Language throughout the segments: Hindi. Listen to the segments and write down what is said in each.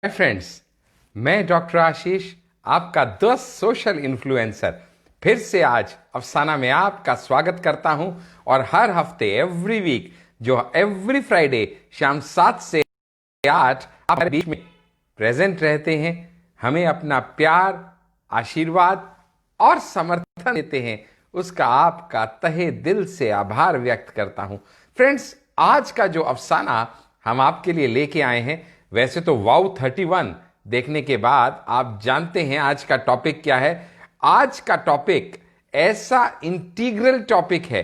हाय फ्रेंड्स, मैं डॉक्टर आशीष, आपका द सोशल इन्फ्लुएंसर, फिर से आज अफसाना में आपका स्वागत करता हूं। और हर हफ्ते एवरी वीक जो एवरी फ्राइडे शाम 7 से 8 हमारे बीच में प्रेजेंट रहते हैं, हमें अपना प्यार, आशीर्वाद और समर्थन देते हैं, उसका आपका तहे दिल से आभार व्यक्त करता हूं। फ्रेंड्स, आज का जो अफसाना हम आपके लिए लेके आए हैं, वैसे तो वाउ 31 देखने के बाद आप जानते हैं आज का टॉपिक क्या है। आज का टॉपिक ऐसा इंटीग्रल टॉपिक है,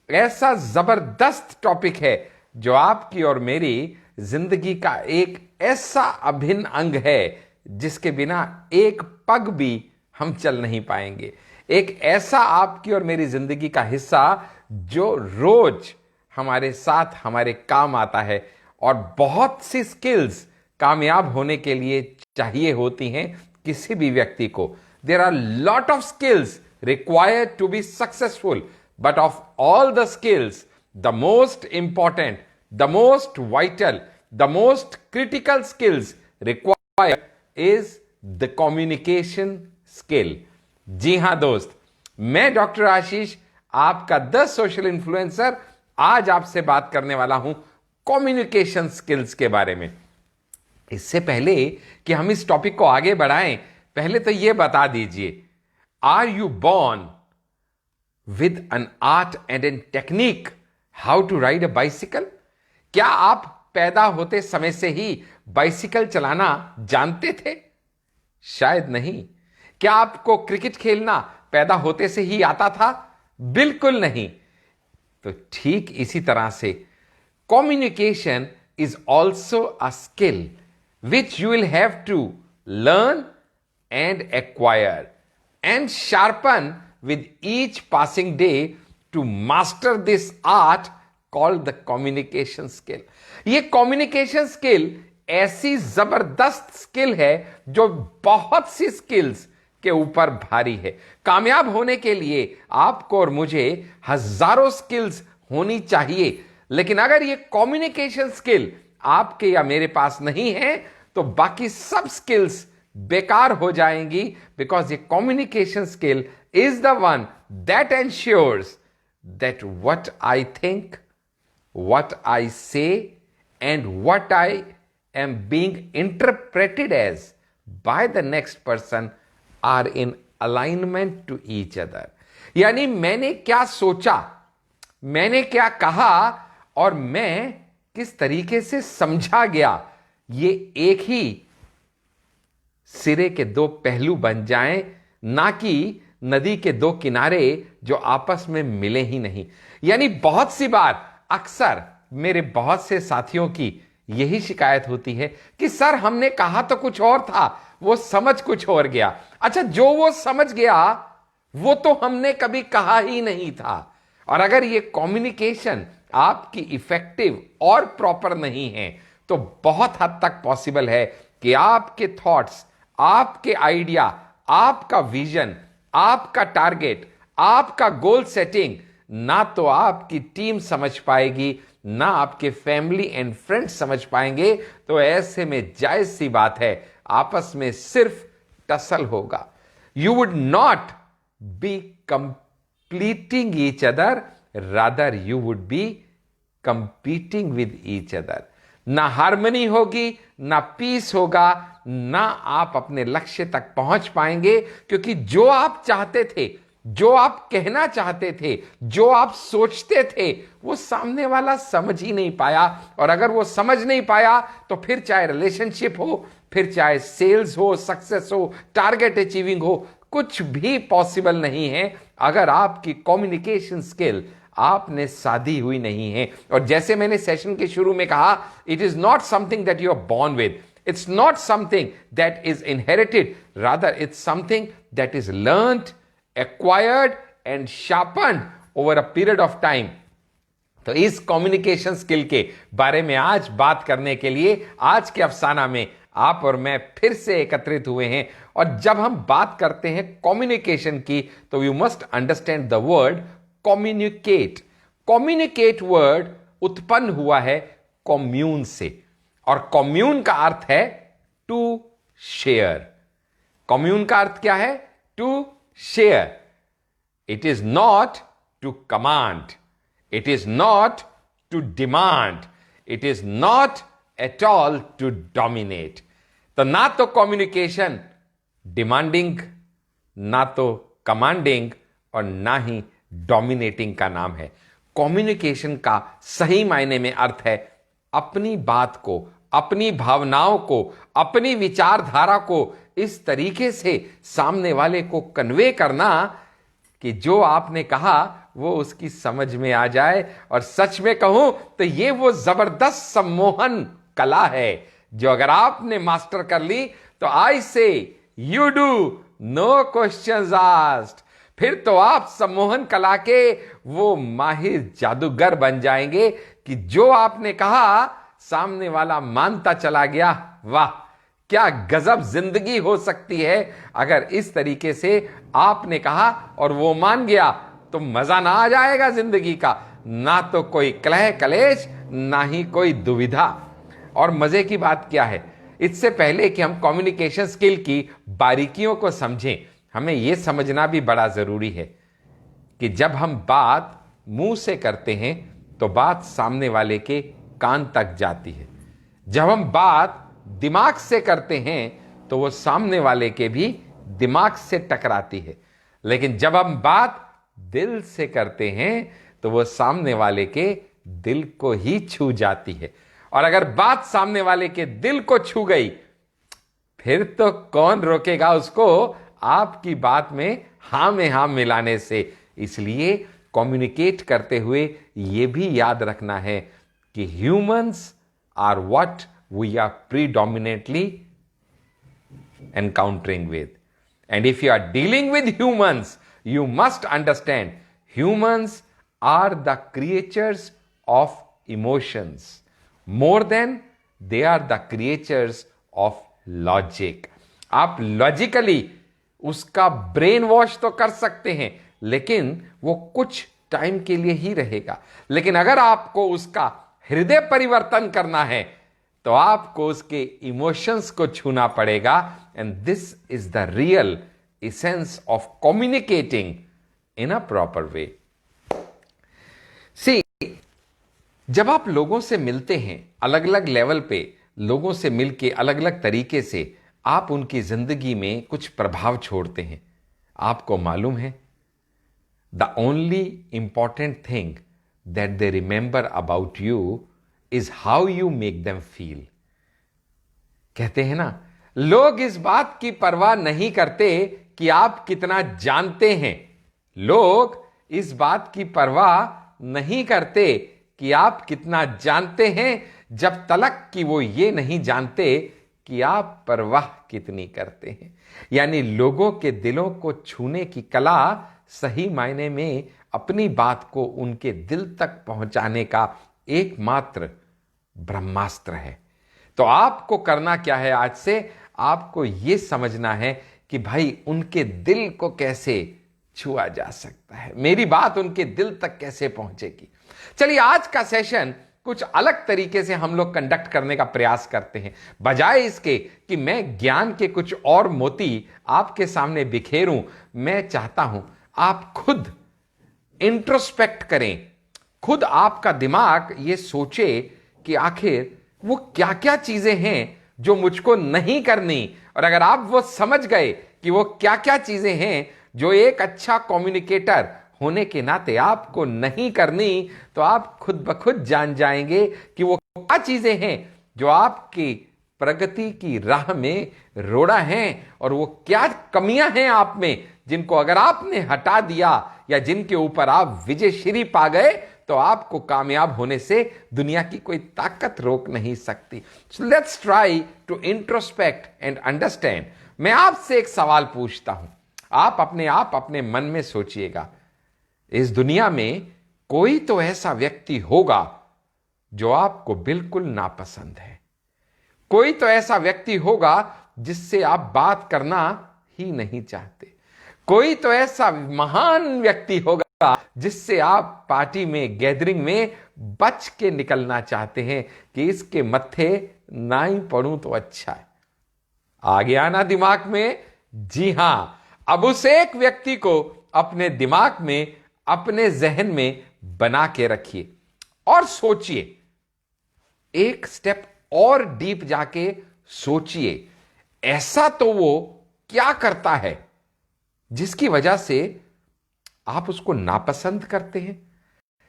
ऐसा जबरदस्त टॉपिक है जो आपकी और मेरी जिंदगी का एक ऐसा अभिन्न अंग है जिसके बिना एक पग भी हम चल नहीं पाएंगे। एक ऐसा आपकी और मेरी जिंदगी का हिस्सा जो रोज हमारे साथ हमारे काम आता है। और बहुत सी स्किल्स कामयाब होने के लिए चाहिए होती हैं किसी भी व्यक्ति को। There are lot of skills required to be successful, but of all the skills the most important, the most vital, the most critical skills required is the communication skill. जी हां दोस्त, मैं डॉक्टर आशीष, आपका द सोशल इन्फ्लुएंसर, आज आपसे बात करने वाला हूं कम्युनिकेशन स्किल्स के बारे में। इससे पहले कि हम इस टॉपिक को आगे बढ़ाएं, पहले तो यह बता दीजिए, are you born with an art and an technique how to ride a bicycle? क्या आप पैदा होते समय से ही बाइसिकल चलाना जानते थे? शायद नहीं। क्या आपको क्रिकेट खेलना पैदा होते से ही आता था? बिल्कुल नहीं। तो ठीक इसी तरह से communication is also a skill which you will have to learn and acquire and sharpen with each passing day to master this art called the communication skill. ये communication skill ऐसी जबरदस्त स्किल है जो बहुत सी स्किल्स के ऊपर भारी है। कामयाब होने के लिए आपको और मुझे हजारों स्किल्स होनी चाहिए, लेकिन अगर ये कम्युनिकेशन स्किल आपके या मेरे पास नहीं है तो बाकी सब स्किल्स बेकार हो जाएंगी। बिकॉज ये communication skill is the one that ensures that what I think, what I say and what I am being interpreted as by the next person are in alignment to each other. यानी मैंने क्या सोचा, मैंने क्या कहा और मैं किस तरीके से समझा गया, ये एक ही सिरे के दो पहलू बन जाएं, ना कि नदी के दो किनारे जो आपस में मिले ही नहीं। यानी बहुत सी बार अक्सर मेरे बहुत से साथियों की यही शिकायत होती है कि सर हमने कहा तो कुछ और था, वो समझ कुछ और गया। अच्छा, जो वो समझ गया वो तो हमने कभी कहा ही नहीं था। और अगर ये कम्युनिकेशन आपकी इफेक्टिव और प्रॉपर नहीं है तो बहुत हद तक पॉसिबल है कि आपके थॉट्स, आपके आइडिया, आपका विजन, आपका टारगेट, आपका गोल सेटिंग ना तो आपकी टीम समझ पाएगी, ना आपके फैमिली एंड फ्रेंड्स समझ पाएंगे। तो ऐसे में जायज सी बात है, आपस में सिर्फ टसल होगा। You would not be completing each other, rather you would be competing with each other. ना हार्मनी होगी, ना पीस होगा, ना आप अपने लक्ष्य तक पहुंच पाएंगे, क्योंकि जो आप चाहते थे, जो आप कहना चाहते थे, जो आप सोचते थे, वो सामने वाला समझ ही नहीं पाया। और अगर वो समझ नहीं पाया तो फिर चाहे रिलेशनशिप हो, फिर चाहे सेल्स हो, सक्सेस हो, टारगेट अचीविंग हो, कुछ भी पॉसिबल नहीं है अगर आपकी कम्युनिकेशन स्किल आपने साधी हुई नहीं है। और जैसे मैंने सेशन के शुरू में कहा, it is not something that you are born with, it's not something that is inherited, rather it's something that is learned, acquired and sharpened over a period of time. तो इस कम्युनिकेशन स्किल के बारे में आज बात करने के लिए आज के अफसाना में आप और मैं फिर से एकत्रित हुए हैं। और जब हम बात करते हैं कम्युनिकेशन की तो you must understand the word communicate. Communicate word उत्पन्न हुआ है कम्यून से, और कम्यून का अर्थ है टू शेयर। कम्यून का अर्थ क्या है? To share. It is not to command, it is not to demand, it is not at all to dominate. तो ना तो कम्युनिकेशन डिमांडिंग, ना तो कमांडिंग, और ना ही डोमिनेटिंग का नाम है। कम्युनिकेशन का सही मायने में अर्थ है अपनी बात को, अपनी भावनाओं को, अपनी विचारधारा को इस तरीके से सामने वाले को कन्वे करना कि जो आपने कहा वो उसकी समझ में आ जाए। और सच में कहूं तो ये वो जबरदस्त सम्मोहन कला है जो अगर आपने मास्टर कर ली तो I say you do no questions asked, फिर तो आप सम्मोहन कला के वो माहिर जादूगर बन जाएंगे कि जो आपने कहा सामने वाला मानता चला गया। वाह, क्या गजब जिंदगी हो सकती है अगर इस तरीके से आपने कहा और वो मान गया, तो मजा ना आ जाएगा जिंदगी का। ना तो कोई कलह कलेश, ना ही कोई दुविधा। और मजे की बात क्या है, इससे पहले कि हम कम्युनिकेशन स्किल की बारीकियों को समझें, हमें यह समझना भी बड़ा जरूरी है कि जब हम बात मुंह से करते हैं तो बात सामने वाले के कान तक जाती है। जब हम बात दिमाग से करते हैं तो वो सामने वाले के भी दिमाग से टकराती है। लेकिन जब हम बात दिल से करते हैं तो वो सामने वाले के दिल को ही छू जाती है। और अगर बात सामने वाले के दिल को छू गई, फिर तो कौन रोकेगा उसको आपकी बात में हां मिलाने से। इसलिए कम्युनिकेट करते हुए यह भी याद रखना है कि humans are what we are predominantly encountering with. And if you are dealing with humans, you must understand humans are the creatures of emotions more than they are the creatures of logic. आप लॉजिकली उसका ब्रेन वॉश तो कर सकते हैं, लेकिन वो कुछ टाइम के लिए ही रहेगा। लेकिन अगर आपको उसका हृदय परिवर्तन करना है तो आपको उसके इमोशंस को छूना पड़ेगा। And this is the real essence of communicating in a proper way. See, जब आप लोगों से मिलते हैं अलग अलग लेवल पे, लोगों से मिलके अलग अलग तरीके से आप उनकी जिंदगी में कुछ प्रभाव छोड़ते हैं। आपको मालूम है, the only important thing that they remember about you is how you make them feel. कहते हैं ना, लोग इस बात की परवाह नहीं करते कि आप कितना जानते हैं। लोग इस बात की परवाह नहीं करते कि आप कितना जानते हैं, जब तलक कि वो ये नहीं जानते कि आप परवाह कितनी करते हैं। यानी लोगों के दिलों को छूने की कला सही मायने में अपनी बात को उनके दिल तक पहुंचाने का एकमात्र ब्रह्मास्त्र है। तो आपको करना क्या है, आज से आपको यह समझना है कि भाई उनके दिल को कैसे छुआ जा सकता है, मेरी बात उनके दिल तक कैसे पहुंचेगी। चलिए, आज का सेशन कुछ अलग तरीके से हम लोग कंडक्ट करने का प्रयास करते हैं। बजाय इसके कि मैं ज्ञान के कुछ और मोती आपके सामने बिखेरूं, मैं चाहता हूं आप खुद इंट्रोस्पेक्ट करें, खुद आपका दिमाग ये सोचे कि आखिर वो क्या क्या चीजें हैं जो मुझको नहीं करनी। और अगर आप वो समझ गए कि वो क्या क्या चीजें हैं जो एक अच्छा कम्युनिकेटर होने के नाते आपको नहीं करनी, तो आप खुद ब खुद जान जाएंगे कि वो क्या चीजें हैं जो आपकी प्रगति की राह में रोड़ा हैं, और वो क्या कमियां हैं आप में जिनको अगर आपने हटा दिया या जिनके ऊपर आप विजयश्री पा गए, तो आपको कामयाब होने से दुनिया की कोई ताकत रोक नहीं सकती। So let's try to introspect and understand. मैं आपसे एक सवाल पूछता हूं, आप अपने मन में सोचिएगा, इस दुनिया में कोई तो ऐसा व्यक्ति होगा जो आपको बिल्कुल नापसंद है। कोई तो ऐसा व्यक्ति होगा जिससे आप बात करना ही नहीं चाहते। कोई तो ऐसा महान व्यक्ति होगा जिससे आप पार्टी में, गैदरिंग में बच के निकलना चाहते हैं कि इसके मत्थे ना ही पड़ूं तो अच्छा है। आ गया ना दिमाग में? जी हां, अब उस एक व्यक्ति को अपने दिमाग में, अपने जहन में बना के रखिए और सोचिए, एक स्टेप और डीप जाके सोचिए, ऐसा तो वो क्या करता है जिसकी वजह से आप उसको नापसंद करते हैं,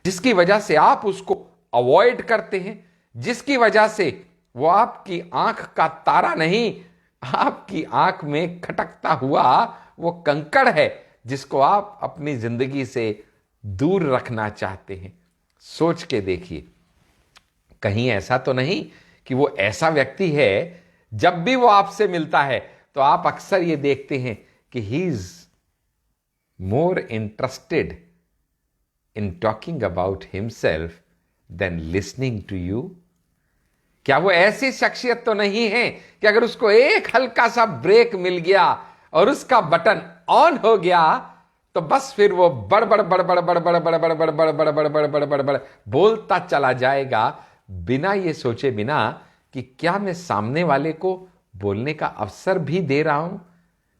जिसकी वजह से आप उसको अवॉइड करते हैं, जिसकी वजह से वो आपकी आंख का तारा नहीं, आपकी आंख में खटकता हुआ वो कंकड़ है जिसको आप अपनी जिंदगी से दूर रखना चाहते हैं। सोच के देखिए, कहीं ऐसा तो नहीं कि वो ऐसा व्यक्ति है जब भी वो आपसे मिलता है तो आप अक्सर ये देखते हैं कि he is more interested in talking about himself than listening to you? क्या वो ऐसी शख्सियत तो नहीं है कि अगर उसको एक हल्का सा ब्रेक मिल गया और उसका बटन ऑन हो गया तो बस फिर वो बड़बड़ बड़बड़ बड़बड़ बड़बड़ बड़बड़ बड़बड़ बड़बड़ बड़बड़ बोलता चला जाएगा, बिना ये सोचे बिना कि क्या मैं सामने वाले को बोलने का अवसर भी दे रहा हूं?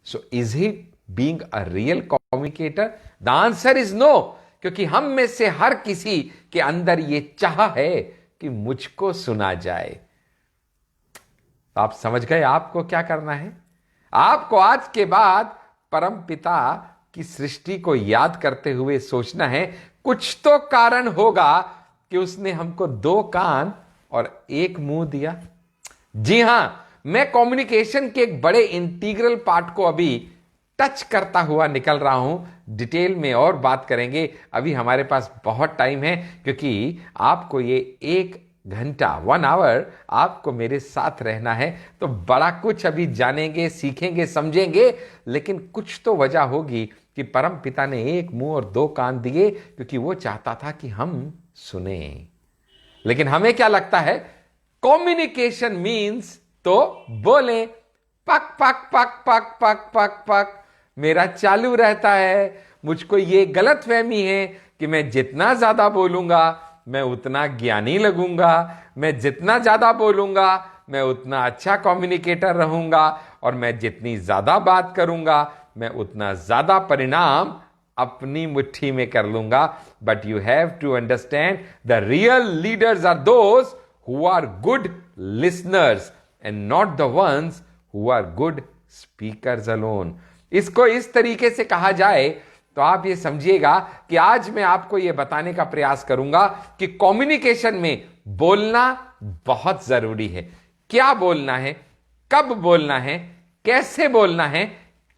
So is he being a real communicator? The answer is no, क्योंकि हम में से हर किसी के अंदर ये चाह है कि मुझको सुना जाए। आप समझ गए आपको क्या करना है? आपको आज के बाद परम पिता की सृष्टि को याद करते हुए सोचना है, कुछ तो कारण होगा कि उसने हमको 2 कान और 1 मुंह दिया। जी हां, मैं कम्युनिकेशन के एक बड़े इंटीग्रल पार्ट को अभी टच करता हुआ निकल रहा हूं। डिटेल में और बात करेंगे, अभी हमारे पास बहुत टाइम है, क्योंकि आपको ये 1 घंटा 1 आवर आपको मेरे साथ रहना है। तो बड़ा कुछ अभी जानेंगे, सीखेंगे, समझेंगे, लेकिन कुछ तो वजह होगी कि परम पिता ने 1 मुंह और 2 कान दिए, क्योंकि वो चाहता था कि हम सुने। लेकिन हमें क्या लगता है, कम्युनिकेशन मीन्स तो बोले, पक पक पक पक पक पक पक मेरा चालू रहता है। मुझको ये गलतफहमी है कि मैं जितना ज्यादा बोलूंगा मैं उतना ज्ञानी लगूंगा, मैं जितना ज्यादा बोलूंगा मैं उतना अच्छा कम्युनिकेटर रहूंगा, और मैं जितनी ज्यादा बात करूंगा मैं उतना ज्यादा परिणाम अपनी मुट्ठी में कर लूंगा। But you have to understand, the real leaders are those who are good listeners and not the ones who are good speakers alone. इसको इस तरीके से कहा जाए तो आप ये समझिएगा कि आज मैं आपको ये बताने का प्रयास करूंगा कि कम्युनिकेशन में बोलना बहुत जरूरी है। क्या बोलना है, कब बोलना है, कैसे बोलना है,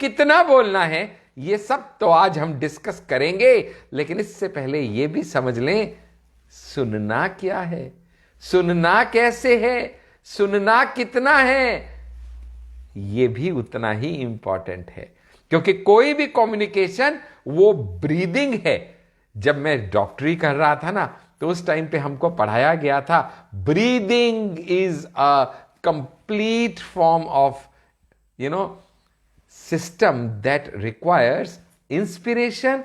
कितना बोलना है, ये सब तो आज हम डिस्कस करेंगे। लेकिन इससे पहले ये भी समझ लें, सुनना क्या है, सुनना कैसे है, सुनना कितना है, ये भी उतना ही इंपॉर्टेंट है। क्योंकि कोई भी कम्युनिकेशन वो ब्रीदिंग है। जब मैं डॉक्टरी कर रहा था ना, तो उस टाइम पे हमको पढ़ाया गया था, breathing is a complete form of system that requires inspiration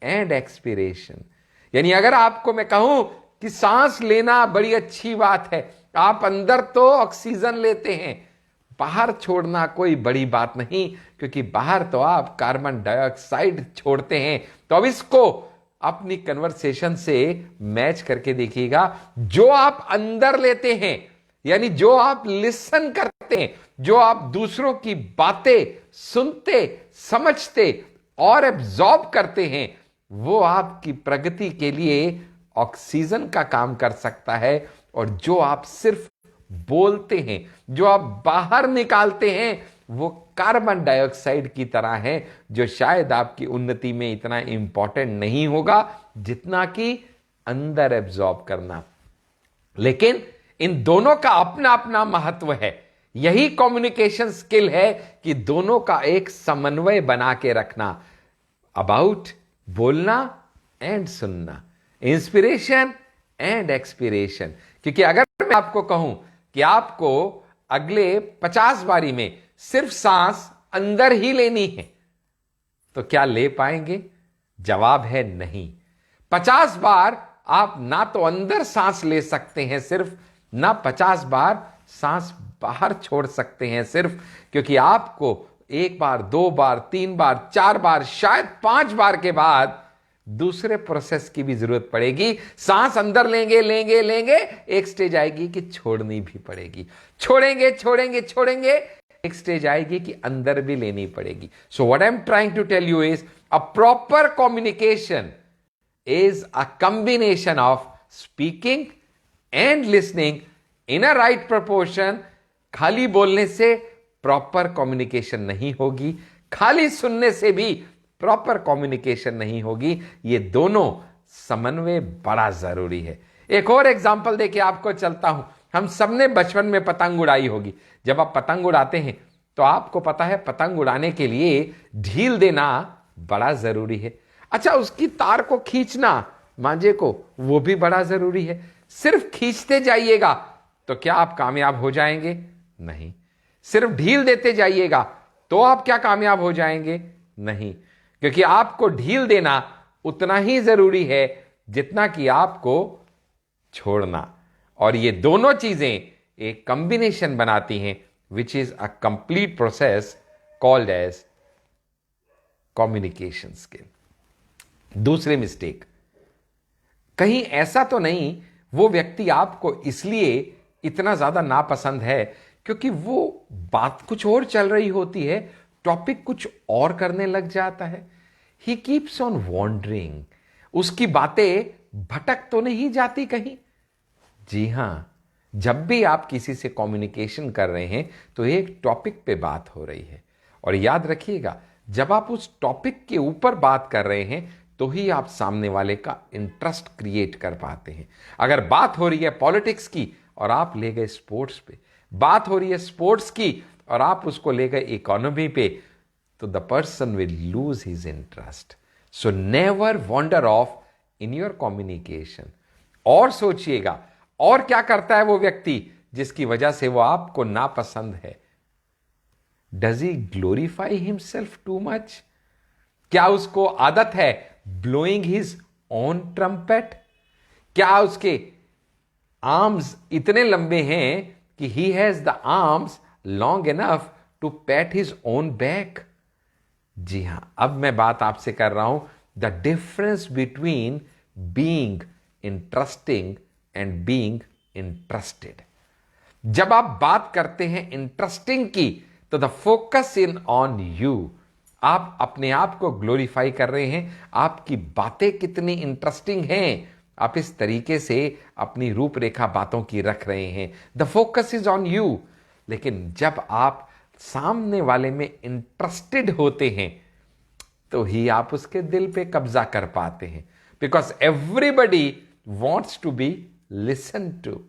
and expiration. यानी अगर आपको मैं कहूं कि सांस लेना बड़ी अच्छी बात है, आप अंदर तो ऑक्सीजन लेते हैं, बाहर छोड़ना कोई बड़ी बात नहीं, क्योंकि बाहर तो आप कार्बन डाइऑक्साइड छोड़ते हैं। तो अब इसको अपनी कन्वर्सेशन से मैच करके देखिएगा। जो आप अंदर लेते हैं, यानी जो आप लिसन करते हैं, जो आप दूसरों की बातें सुनते, समझते और एब्जॉर्ब करते हैं, वो आपकी प्रगति के लिए ऑक्सीजन का काम कर सकता है। और जो आप सिर्फ बोलते हैं, जो आप बाहर निकालते हैं, वो कार्बन डाइऑक्साइड की तरह है, जो शायद आपकी उन्नति में इतना इंपॉर्टेंट नहीं होगा जितना कि अंदर एब्जॉर्ब करना। लेकिन इन दोनों का अपना अपना महत्व है। यही कम्युनिकेशन स्किल है कि दोनों का एक समन्वय बना के रखना, अबाउट बोलना एंड सुनना, इंस्पिरेशन एंड एक्सपिरेशन। क्योंकि अगर मैं आपको कहूं कि आपको अगले 50 बारी में सिर्फ सांस अंदर ही लेनी है, तो क्या ले पाएंगे? जवाब है नहीं। 50 बार आप ना तो अंदर सांस ले सकते हैं सिर्फ, ना 50 बार सांस बाहर छोड़ सकते हैं सिर्फ क्योंकि आपको एक बार, दो बार, तीन बार, चार बार, शायद 5 बार के बाद दूसरे प्रोसेस की भी जरूरत पड़ेगी। सांस अंदर लेंगे लेंगे लेंगे, एक स्टेज आएगी कि छोड़नी भी पड़ेगी, छोड़ेंगे छोड़ेंगे छोड़ेंगे, एक स्टेज आएगी कि अंदर भी लेनी पड़ेगी। So what I am trying to tell you is a proper communication is a combination of speaking and listening in a right proportion। खाली बोलने से प्रॉपर कम्युनिकेशन नहीं होगी, खाली सुनने से भी प्रॉपर कम्युनिकेशन नहीं होगी। ये दोनों समन्वय बड़ा जरूरी है। एक और एग्जांपल देके आपको चलता हूं। हम सबने बचपन में पतंग उड़ाई होगी। जब आप पतंग उड़ाते हैं तो आपको पता है पतंग उड़ाने के लिए ढील देना बड़ा जरूरी है। अच्छा, उसकी तार को खींचना, मांझे को, वो भी बड़ा जरूरी है। सिर्फ खींचते जाइएगा तो क्या आप कामयाब हो जाएंगे? नहीं। सिर्फ ढील देते जाइएगा तो आप क्या कामयाब हो जाएंगे? नहीं, क्योंकि आपको ढील देना उतना ही जरूरी है जितना कि आपको छोड़ना। और ये दोनों चीजें एक कॉम्बिनेशन बनाती हैं which is a complete process called as communication skill. दूसरी मिस्टेक, कहीं ऐसा तो नहीं वो व्यक्ति आपको इसलिए इतना ज्यादा नापसंद है क्योंकि वो बात कुछ और चल रही होती है, टॉपिक कुछ और करने लग जाता है। He keeps on wandering. उसकी बातें भटक तो नहीं जाती कहीं? जी हां, जब भी आप किसी से कम्युनिकेशन कर रहे हैं तो एक टॉपिक पे बात हो रही है। और याद रखिएगा, जब आप उस टॉपिक के ऊपर बात कर रहे हैं तो ही आप सामने वाले का इंटरेस्ट क्रिएट कर पाते हैं। अगर बात हो रही है पॉलिटिक्स की और आप ले गए स्पोर्ट्स पे, बात हो रही है स्पोर्ट्स की और आप उसको ले गए इकोनॉमी पे, तो the person will lose his interest. So never wander off in your communication. और सोचिएगा, और क्या करता है वो व्यक्ति जिसकी वजह से वो आपको नापसंद है? Does he glorify himself too much? क्या उसको आदत है ब्लोइंग हिज ओन ट्रम्पेट? क्या उसके आर्म्स इतने लंबे हैं कि he has the arms long enough to pat his own back? जी हां, अब मैं बात आपसे कर रहा हूं the difference between being interesting and being interested. जब आप बात करते हैं इंटरेस्टिंग की तो the focus in on you. आप अपने आप को ग्लोरीफाई कर रहे हैं, आपकी बातें कितनी इंटरेस्टिंग हैं, आप इस तरीके से अपनी रूपरेखा बातों की रख रहे हैं। The focus is on you. लेकिन जब आप सामने वाले में इंटरेस्टेड होते हैं तो ही आप उसके दिल पे कब्जा कर पाते हैं। Because everybody wants to be listen to.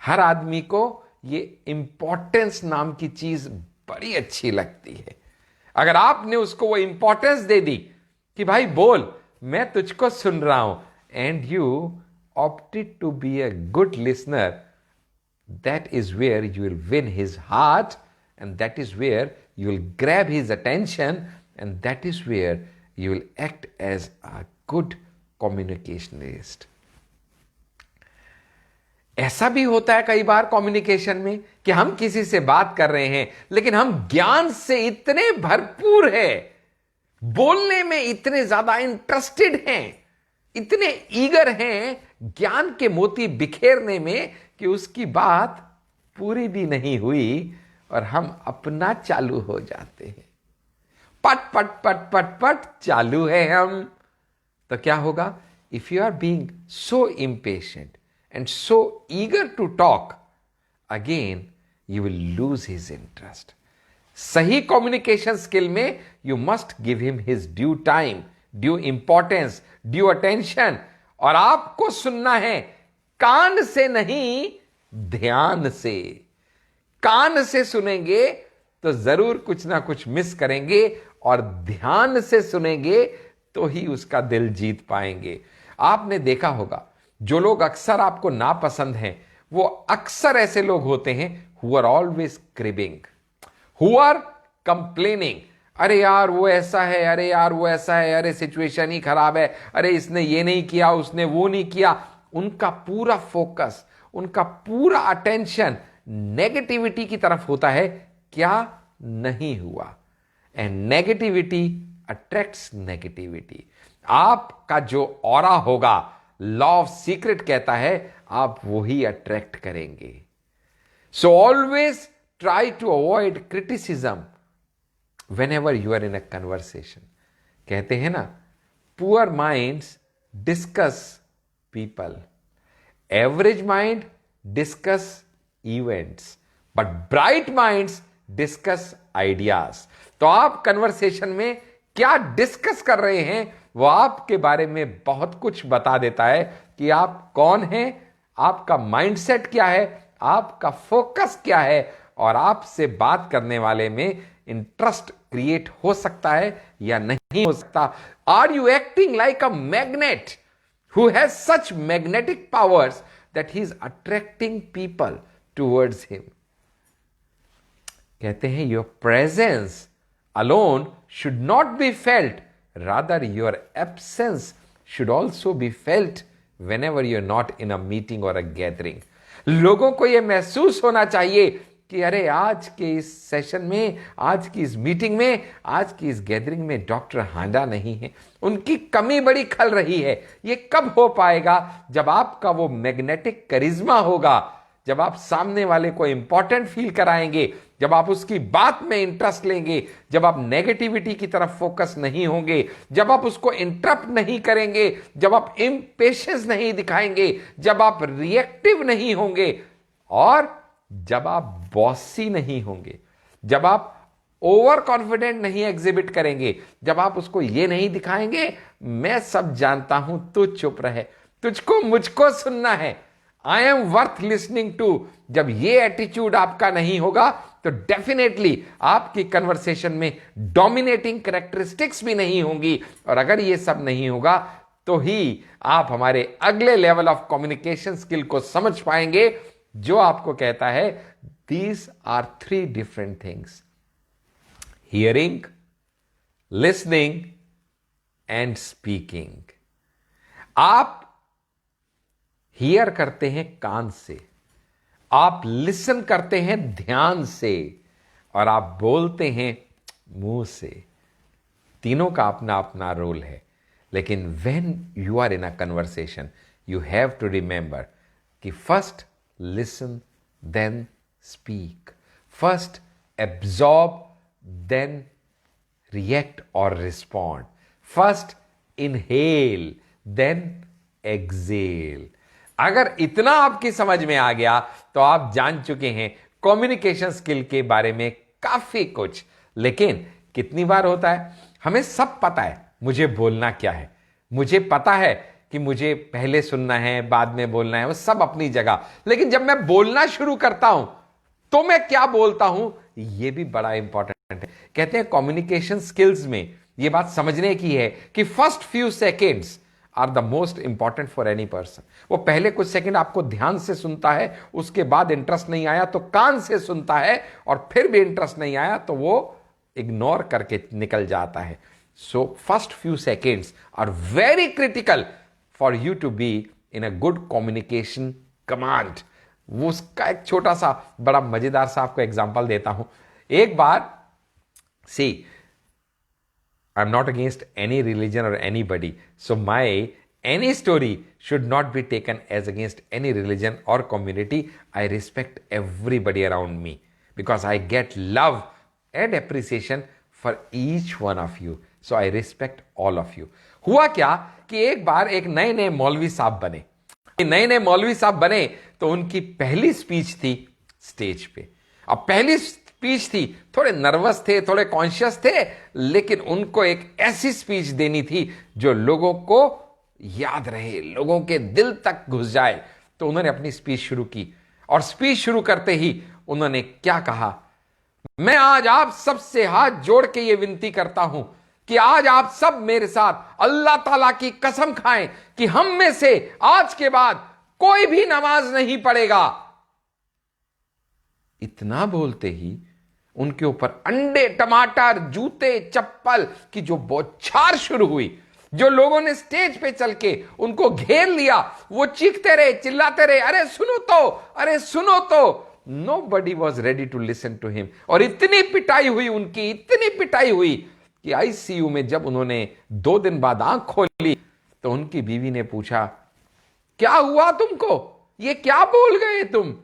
हर आदमी को ये इंपॉर्टेंस नाम की चीज बड़ी अच्छी लगती है। अगर आपने उसको वो इंपॉर्टेंस दे दी कि भाई बोल, मैं तुझको सुन रहा हूं, and you opted to be a good listener, that is where you will win his heart, and that is where you will grab his attention, and that is where you will act as a good communicationist। ऐसा भी होता है कई बार कम्युनिकेशन में कि हम किसी से बात कर रहे हैं लेकिन हम ज्ञान से इतने भरपूर हैं, बोलने में इतने ज्यादा इंटरेस्टेड हैं, इतने ईगर हैं ज्ञान के मोती बिखेरने में कि उसकी बात पूरी भी नहीं हुई और हम अपना चालू हो जाते हैं। पट पट पट पट पट चालू है हम। तो क्या होगा? If you are being so impatient and so eager to talk, again you will lose his interest। सही communication skill में you must give him his due time, due importance, due attention। और आपको सुनना है कान से नहीं, ध्यान से। कान से सुनेंगे तो जरूर कुछ ना कुछ मिस करेंगे, और ध्यान से सुनेंगे तो ही उसका दिल जीत पाएंगे। आपने देखा होगा, जो लोग अक्सर आपको नापसंद हैं वो अक्सर ऐसे लोग होते हैं who are always cribbing, who are complaining. अरे यार वो ऐसा है, अरे यार वो ऐसा है, अरे सिचुएशन ही खराब है, अरे इसने ये नहीं किया, उसने वो नहीं किया। उनका पूरा फोकस, उनका पूरा अटेंशन नेगेटिविटी की तरफ होता है, क्या नहीं हुआ। And negativity attracts negativity. आपका जो ऑरा होगा, लॉ ऑफ सीक्रेट कहता है, आप वही अट्रैक्ट करेंगे। So always try to avoid criticism whenever you are in a conversation. कहते हैं ना, poor minds discuss people, average mind discuss events, but bright minds discuss ideas. तो आप कन्वर्सेशन में क्या डिस्कस कर रहे हैं, वो आपके बारे में बहुत कुछ बता देता है कि आप कौन हैं, आपका माइंडसेट क्या है, आपका फोकस क्या है, और आपसे बात करने वाले में इंटरेस्ट क्रिएट हो सकता है या नहीं हो सकता। Are you acting like a magnet who has such magnetic powers that he is attracting people towards him. कहते हैं your presence alone should not be felt, rather your absence should also be felt whenever you're not in a meeting or a gathering. लोगों को यह महसूस होना चाहिए कि अरे आज के इस सेशन में, आज की इस मीटिंग में, आज की इस गैदरिंग में डॉक्टर हांडा नहीं है, उनकी कमी बड़ी खल रही है। ये कब हो पाएगा? जब आपका वो मैग्नेटिक करिश्मा होगा, जब आप सामने वाले को इंपॉर्टेंट फील कराएंगे, जब आप उसकी बात में इंटरेस्ट लेंगे, जब आप नेगेटिविटी की तरफ फोकस नहीं होंगे, जब आप उसको इंटरप्ट नहीं करेंगे, जब आप इम्पेशेंस नहीं दिखाएंगे, जब आप रिएक्टिव नहीं होंगे, और जब आप बॉसी नहीं होंगे, जब आप ओवर कॉन्फिडेंट नहीं एग्जिबिट करेंगे, जब आप उसको ये नहीं दिखाएंगे मैं सब जानता हूं, तू चुप रहे, तुझको मुझको सुनना है, I am worth listening to, जब ये एटीट्यूड आपका नहीं होगा तो डेफिनेटली आपकी कन्वर्सेशन में डोमिनेटिंग कैरेक्टरिस्टिक्स भी नहीं होंगी। और अगर ये सब नहीं होगा तो ही आप हमारे अगले लेवल ऑफ कम्युनिकेशन स्किल को समझ पाएंगे, जो आपको कहता है these are 3 different things: hearing, listening and speaking. आप हियर करते हैं कान से, आप लिसन करते हैं ध्यान से, और आप बोलते हैं मुंह से। तीनों का अपना अपना रोल है, लेकिन when you are in a conversation you have to remember कि first listen then speak, first absorb then react और respond, first inhale then exhale. अगर इतना आपकी समझ में आ गया तो आप जान चुके हैं कम्युनिकेशन स्किल के बारे में काफी कुछ। लेकिन कितनी बार होता है, हमें सब पता है मुझे बोलना क्या है, मुझे पता है कि मुझे पहले सुनना है बाद में बोलना है, वो सब अपनी जगह, लेकिन जब मैं बोलना शुरू करता हूं तो मैं क्या बोलता हूं, यह भी बड़ा इंपॉर्टेंट है। कहते हैं कम्युनिकेशन स्किल्स में यह बात समझने की है कि first few seconds are the most important for any person. वो पहले कुछ सेकंड आपको ध्यान से सुनता है, उसके बाद इंटरेस्ट नहीं आया तो कान से सुनता है, और फिर भी इंटरेस्ट नहीं आया तो वो इग्नोर करके निकल जाता है। So first few seconds are very critical for you to be in a good communication command. वो उसका एक छोटा सा बड़ा मजेदार सा आपको एग्जांपल देता हूं। एक बार सी, I'm not against any religion or anybody. So any story should not be taken as against any religion or community. I respect everybody around me because I get love and appreciation for each one of you. So I respect all of you. हुआ क्या कि एक बार एक नए नए मौलवी साहब बने। नए नए मौलवी साहब बने तो उनकी पहली स्पीच थी स्टेज पे। अब पहली स्पीच थी, थोड़े नर्वस थे, थोड़े कॉन्शियस थे, लेकिन उनको एक ऐसी स्पीच देनी थी जो लोगों को याद रहे, लोगों के दिल तक घुस जाए। तो उन्होंने अपनी स्पीच शुरू की, और स्पीच शुरू करते ही उन्होंने क्या कहा, मैं आज आप सबसे हाथ जोड़ के ये विनती करता हूं कि आज आप सब मेरे साथ अल्लाह ताला की कसम खाएं कि हम में से आज के बाद कोई भी नमाज नहीं पढ़ेगा। इतना बोलते ही उनके ऊपर अंडे, टमाटर, जूते, चप्पल की जो बौछार शुरू हुई, जो लोगों ने स्टेज पे चल के उनको घेर लिया, वो चीखते रहे, चिल्लाते रहे, अरे सुनो तो, अरे सुनो तो। nobody was ready to listen to him. और इतनी पिटाई हुई उनकी, इतनी पिटाई हुई कि आईसीयू में जब उन्होंने 2 दिन बाद आंख खोली तो उनकी बीवी ने पूछा, क्या हुआ तुमको, ये क्या बोल गए तुम?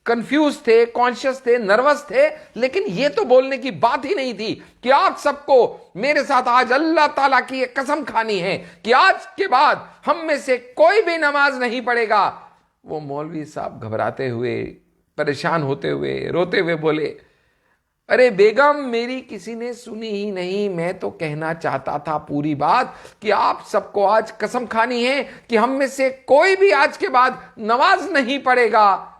कंफ्यूज थे, कॉन्शियस थे, नर्वस थे, लेकिन ये तो बोलने की बात ही नहीं थी कि आप सबको मेरे साथ आज अल्लाह ताला की एक कसम खानी है कि आज के बाद हम में से कोई भी नमाज नहीं पढ़ेगा। वो मौलवी साहब घबराते हुए, परेशान होते हुए, रोते हुए बोले, अरे बेगम, मेरी किसी ने सुनी ही नहीं। मैं तो कहना चाहता था पूरी बात कि आप सबको आज कसम खानी है कि हम में से कोई भी आज के बाद नमाज नहीं पढ़ेगा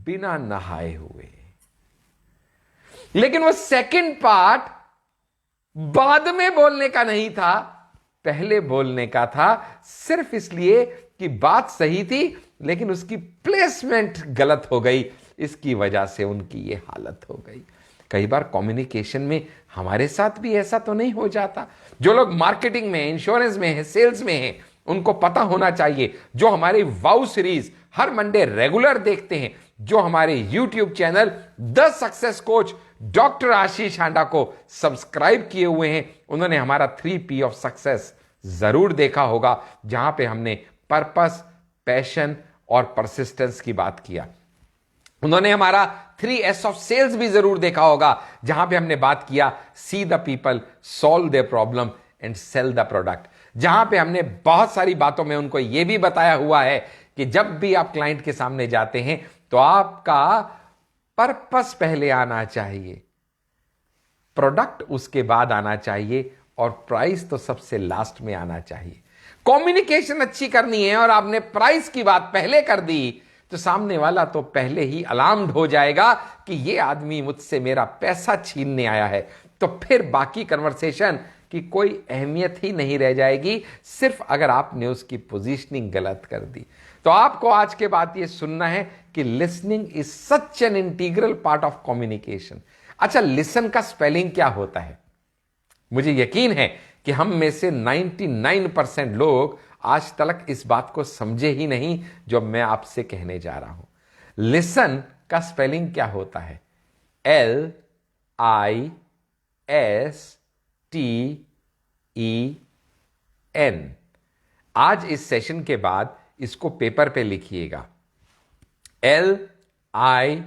बिना नहाए हुए। लेकिन वो सेकंड पार्ट बाद में बोलने का नहीं था, पहले बोलने का था, सिर्फ इसलिए कि बात सही थी लेकिन उसकी प्लेसमेंट गलत हो गई। इसकी वजह से उनकी ये हालत हो गई। कई बार कम्युनिकेशन में हमारे साथ भी ऐसा तो नहीं हो जाता? जो लोग मार्केटिंग में, इंश्योरेंस में है, सेल्स में है, उनको पता होना चाहिए, जो हमारी वाउ सीरीज हर मंडे रेगुलर देखते हैं, जो हमारे YouTube channel the success coach doctor Ashish Handa को सब्सक्राइब किए हुए हैं, उन्होंने हमारा 3P ऑफ सक्सेस जरूर देखा होगा, जहां पे हमने पर्पस, पैशन और परसिस्टेंस की बात किया। उन्होंने हमारा 3S ऑफ सेल्स भी जरूर देखा होगा, जहां पे हमने बात किया see the people, solve their problem and sell the product, जहां पे हमने बहुत सारी बातों में उनको यह भी बताया हुआ है कि जब भी आप क्लाइंट के सामने जाते हैं तो आपका पर्पस पहले आना चाहिए, प्रोडक्ट उसके बाद आना चाहिए और प्राइस तो सबसे लास्ट में आना चाहिए। कम्युनिकेशन अच्छी करनी है और आपने प्राइस की बात पहले कर दी तो सामने वाला तो पहले ही अलार्म्ड हो जाएगा कि ये आदमी मुझसे मेरा पैसा छीनने आया है। तो फिर बाकी कन्वर्सेशन की कोई अहमियत ही नहीं रह जाएगी, सिर्फ अगर आपने उसकी पोजीशनिंग गलत कर दी। तो आपको आज के बाद ये सुनना है कि listening is such an integral part of communication. अच्छा, लिसन का स्पेलिंग क्या होता है? मुझे यकीन है कि हम में से 99% लोग आज तक इस बात को समझे ही नहीं जो मैं आपसे कहने जा रहा हूं। लिसन का स्पेलिंग क्या होता है? LISTEN। आज इस सेशन के बाद इसको पेपर पे लिखिएगा, LISTEN।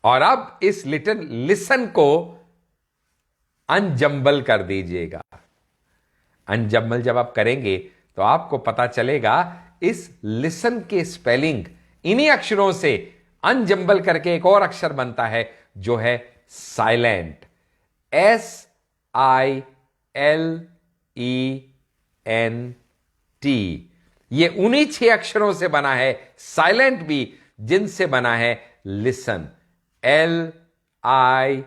और अब इस लिटिल लिसन को अनजंबल कर दीजिएगा। अनजंबल जब आप करेंगे तो आपको पता चलेगा इस लिसन के स्पेलिंग इन्हीं अक्षरों से अनजंबल करके एक और अक्षर बनता है जो है साइलेंट, SILENT। ये उन्हीं 6 अक्षरों से बना है, साइलेंट भी, जिनसे बना है लिसन, LISTEN।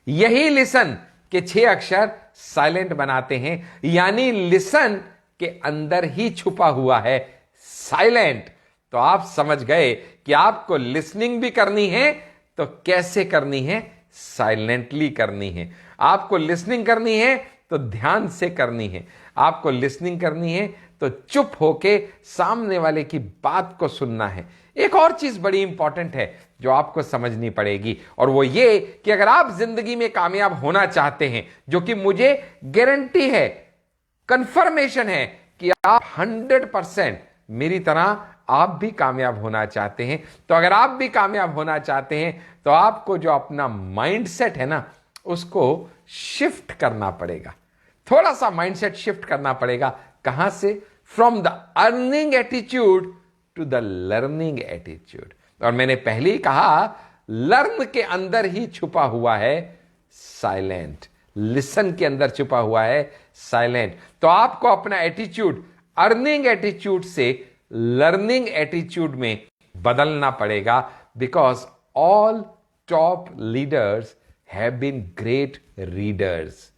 यही लिसन के 6 अक्षर साइलेंट बनाते हैं, यानी लिसन के अंदर ही छुपा हुआ है साइलेंट। तो आप समझ गए कि आपको लिसनिंग भी करनी है तो कैसे करनी है? साइलेंटली करनी है। आपको लिसनिंग करनी है तो ध्यान से करनी है। आपको लिसनिंग करनी है तो चुप होके सामने वाले की बात को सुनना है। एक और चीज बड़ी इंपॉर्टेंट है जो आपको समझनी पड़ेगी, और वो ये कि अगर आप जिंदगी में कामयाब होना चाहते हैं, जो कि मुझे गारंटी है, कंफर्मेशन है कि आप 100% मेरी तरह आप भी कामयाब होना चाहते हैं, तो अगर आप भी कामयाब होना चाहते हैं तो आपको जो अपना माइंडसेट है ना, उसको शिफ्ट करना पड़ेगा। थोड़ा सा माइंडसेट शिफ्ट करना पड़ेगा। कहां से? From the earning attitude to the learning attitude. और मैंने पहले ही कहा, लर्न के अंदर ही छुपा हुआ है साइलेंट, लिसन के अंदर छुपा हुआ है साइलेंट। तो आपको अपना एटीट्यूड अर्निंग एटीट्यूड से लर्निंग एटीट्यूड में बदलना पड़ेगा, because all top leaders have been great readers.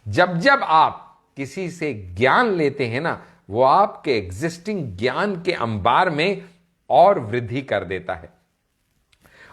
जब जब आप किसी से ज्ञान लेते हैं ना, वो आपके एग्जिस्टिंग ज्ञान के अंबार में और वृद्धि कर देता है,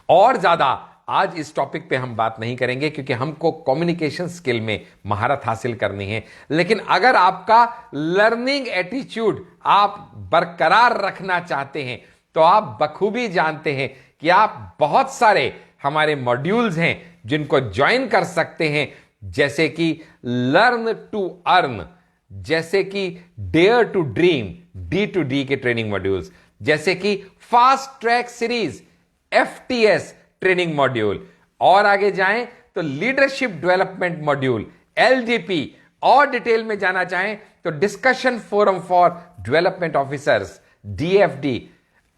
और ज्यादा आज इस टॉपिक पे हम बात नहीं करेंगे क्योंकि हमको कम्युनिकेशन स्किल में महारत हासिल करनी है। लेकिन अगर आपका लर्निंग एटीट्यूड आप बरकरार रखना चाहते हैं तो आप बखूबी जानते हैं कि आप बहुत सारे हमारे मॉड्यूल्स हैं जिनको ज्वाइन कर सकते हैं, जैसे कि लर्न टू अर्न, जैसे कि डेयर टू ड्रीम D2D के ट्रेनिंग मॉड्यूल्स, जैसे कि fast track series FTS training module, और आगे जाएं तो लीडरशिप डेवलपमेंट मॉड्यूल LDP, और डिटेल में जाना चाहें तो discussion forum for development officers DFD,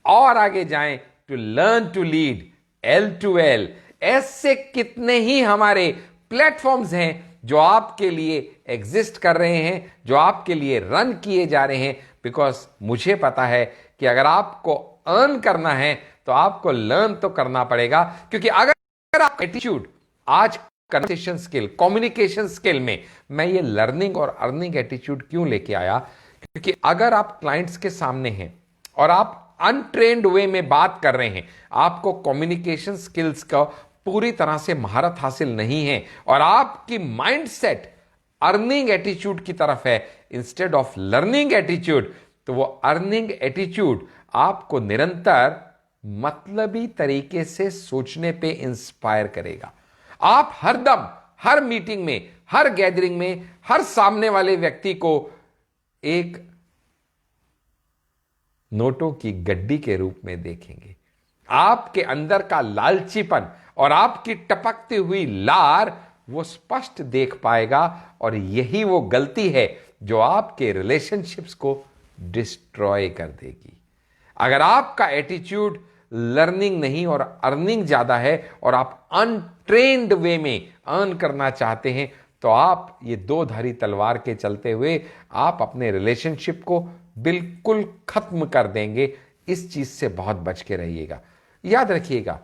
और आगे जाएं to learn to lead L2L। ऐसे कितने ही हमारे प्लेटफॉर्म्स हैं जो आपके लिए एग्जिस्ट कर रहे हैं, जो आपके लिए रन किए जा रहे हैं, बिकॉज मुझे पता है कि अगर आपको अर्न करना है तो आपको लर्न तो करना पड़ेगा। क्योंकि अगर आप एटीट्यूड आज कन्वर्सेशन स्किल, कम्युनिकेशन स्किल में मैं ये लर्निंग और अर्निंग एटीट्यूड क्यों लेके आया, क्योंकि अगर आप क्लाइंट्स के सामने हैं और आप अनट्रेन्ड वे में बात कर रहे हैं, आपको कम्युनिकेशन स्किल्स का पूरी तरह से महारत हासिल नहीं है और आपकी माइंडसेट अर्निंग एटीट्यूड की तरफ है इंस्टेड ऑफ लर्निंग एटीट्यूड, तो वो अर्निंग एटीट्यूड आपको निरंतर मतलबी तरीके से सोचने पे इंस्पायर करेगा। आप हरदम हर मीटिंग में, हर गैदरिंग में, हर सामने वाले व्यक्ति को एक नोटों की गड्डी के रूप में देखेंगे। आपके अंदर का लालचीपन और आपकी टपकती हुई लार वो स्पष्ट देख पाएगा, और यही वो गलती है जो आपके रिलेशनशिप्स को डिस्ट्रॉय कर देगी। अगर आपका एटीट्यूड लर्निंग नहीं और अर्निंग ज्यादा है और आप अनट्रेन्ड वे में अर्न करना चाहते हैं, तो आप ये दो धारी तलवार के चलते हुए आप अपने रिलेशनशिप को बिल्कुल खत्म कर देंगे। इस चीज से बहुत बच के रहिएगा। याद रखिएगा,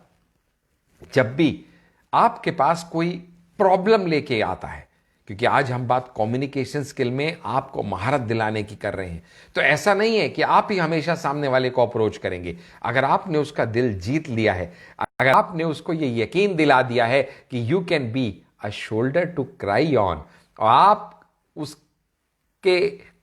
जब भी आपके पास कोई प्रॉब्लम लेके आता है, क्योंकि आज हम बात कम्युनिकेशन स्किल में आपको महारत दिलाने की कर रहे हैं, तो ऐसा नहीं है कि आप ही हमेशा सामने वाले को अप्रोच करेंगे। अगर आपने उसका दिल जीत लिया है, अगर आपने उसको ये यकीन दिला दिया है कि you can be a shoulder to cry on, और आप उसके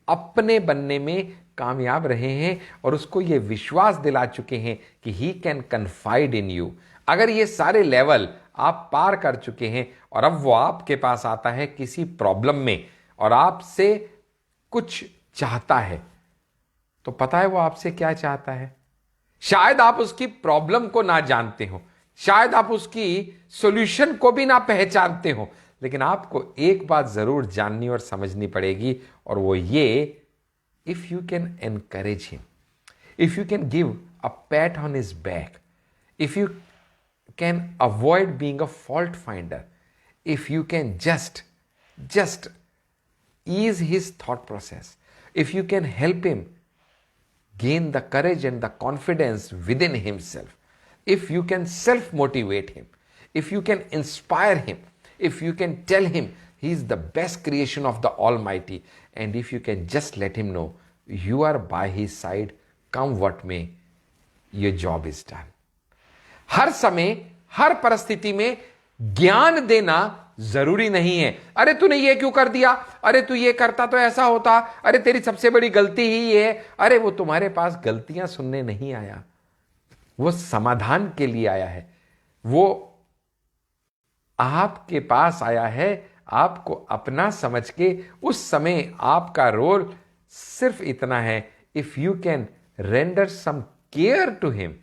अपने बनने में कामयाब रहे हैं और उसको ये विश्वास दिला चुके हैं कि he can confide in you, अगर ये सारे लेवल आप पार कर चुके हैं और अब वो आपके पास आता है किसी प्रॉब्लम में और आपसे कुछ चाहता है, तो पता है वो आपसे क्या चाहता है? शायद आप उसकी प्रॉब्लम को ना जानते हो, शायद आप उसकी सॉल्यूशन को भी ना पहचानते हो, लेकिन आपको एक बात जरूर जाननी और समझनी पड़ेगी, और वो ये, if you can encourage him, if you can give a PAT on his back, if you can avoid being a fault finder, if you can just ease his thought process, if you can help him gain the courage and the confidence within himself, if you can self-motivate him, if you can inspire him, if you can tell him he is the best creation of the Almighty, and if you can just let him know you are by his side, come what may, your job is done. हर समय, हर परिस्थिति में ज्ञान देना जरूरी नहीं है। अरे तूने ये क्यों कर दिया, अरे तू ये करता तो ऐसा होता, अरे तेरी सबसे बड़ी गलती ही ये है। अरे वो तुम्हारे पास गलतियां सुनने नहीं आया, वो समाधान के लिए आया है, वो आपके पास आया है आपको अपना समझ के। उस समय आपका रोल सिर्फ इतना है, if you can render some care to him,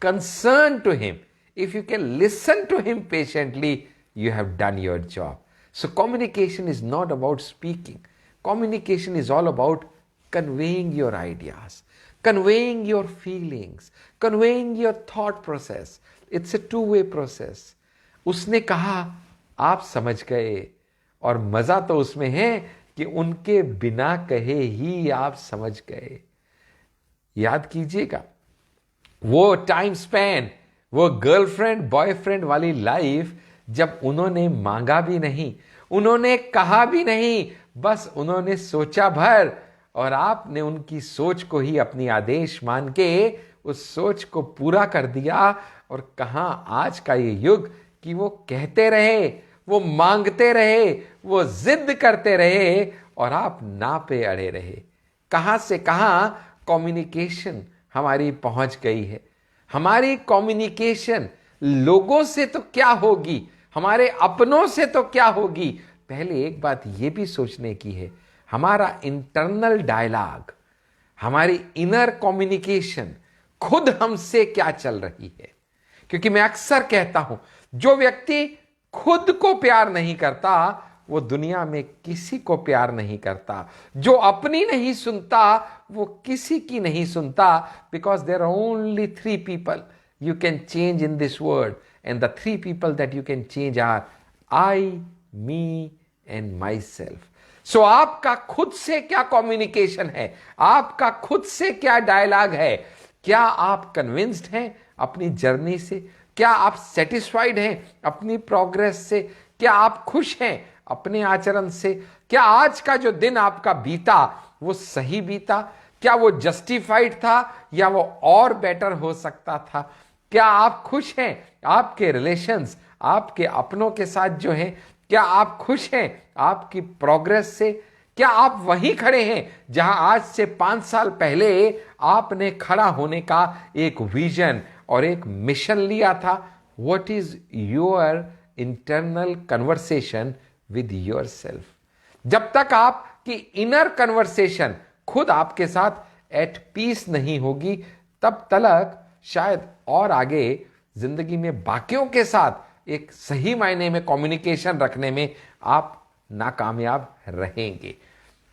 concern to him, if you can listen to him patiently, you have done your job. So communication is not about speaking. Communication is all about conveying your ideas, conveying your feelings, conveying your thought process. It's a two-way process. उसने कहा, आप समझ गए, और मजा तो उसमें है कि उनके बिना कहे ही आप समझ गए। याद कीजिएगा, वो टाइम स्पैन, वो गर्लफ्रेंड बॉयफ्रेंड वाली लाइफ, जब उन्होंने मांगा भी नहीं, उन्होंने कहा भी नहीं, बस उन्होंने सोचा भर, और आपने उनकी सोच को ही अपनी आदेश मान के उस सोच को पूरा कर दिया। और कहां आज का ये युग कि वो कहते रहे, वो मांगते रहे, वो जिद करते रहे और आप ना पे अड़े रहे। कहां से कहां कम्युनिकेशन हमारी पहुंच गई है। हमारी कम्युनिकेशन लोगों से तो क्या होगी, हमारे अपनों से तो क्या होगी। पहले एक बात यह भी सोचने की है, हमारा इंटरनल डायलॉग, हमारी इनर कम्युनिकेशन खुद हमसे क्या चल रही है। क्योंकि मैं अक्सर कहता हूं, जो व्यक्ति खुद को प्यार नहीं करता वो दुनिया में किसी को प्यार नहीं करता। जो अपनी नहीं सुनता वो किसी की नहीं सुनता। Because there are only 3 people you can change in this world, and the 3 people that you can change are I, me and myself. So आपका खुद से क्या कम्युनिकेशन है, आपका खुद से क्या डायलॉग है। क्या आप कन्विंस्ड हैं अपनी जर्नी से? क्या आप सेटिस्फाइड हैं अपनी प्रोग्रेस से? क्या आप खुश हैं अपने आचरण से? क्या आज का जो दिन आपका बीता वो सही बीता? क्या वो जस्टिफाइड था या वो और बेटर हो सकता था? क्या आप खुश हैं आपके रिलेशंस, आपके अपनों के साथ जो हैं? क्या आप खुश हैं आपकी प्रोग्रेस से? क्या आप वहीं खड़े हैं जहां आज से 5 साल पहले आपने खड़ा होने का एक विजन और एक मिशन लिया था? What is your internal conversation with yourself? जब तक आपकी इनर कन्वर्सेशन खुद आपके साथ एट पीस नहीं होगी, तब तक शायद और आगे जिंदगी में बाकियों के साथ एक सही मायने में कम्युनिकेशन रखने में आप नाकामयाब रहेंगे।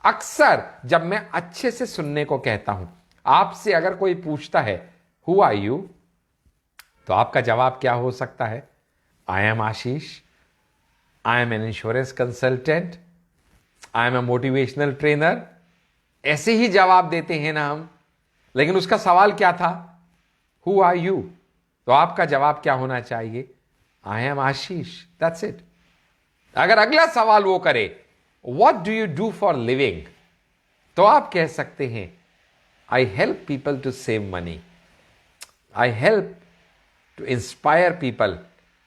अक्सर जब मैं अच्छे से सुनने को कहता हूं, आपसे अगर कोई पूछता है हु आर यू, तो आपका जवाब क्या हो सकता है? I am Ashish, I am an insurance consultant, I am a motivational trainer. ऐसे ही जवाब देते हैं ना हम। लेकिन उसका सवाल क्या था? Who are you. तो आपका जवाब क्या होना चाहिए? I am Ashish, that's it. अगर अगला सवाल वो करे what do you do for living, तो आप कह सकते हैं I help people to save money, I help to inspire people,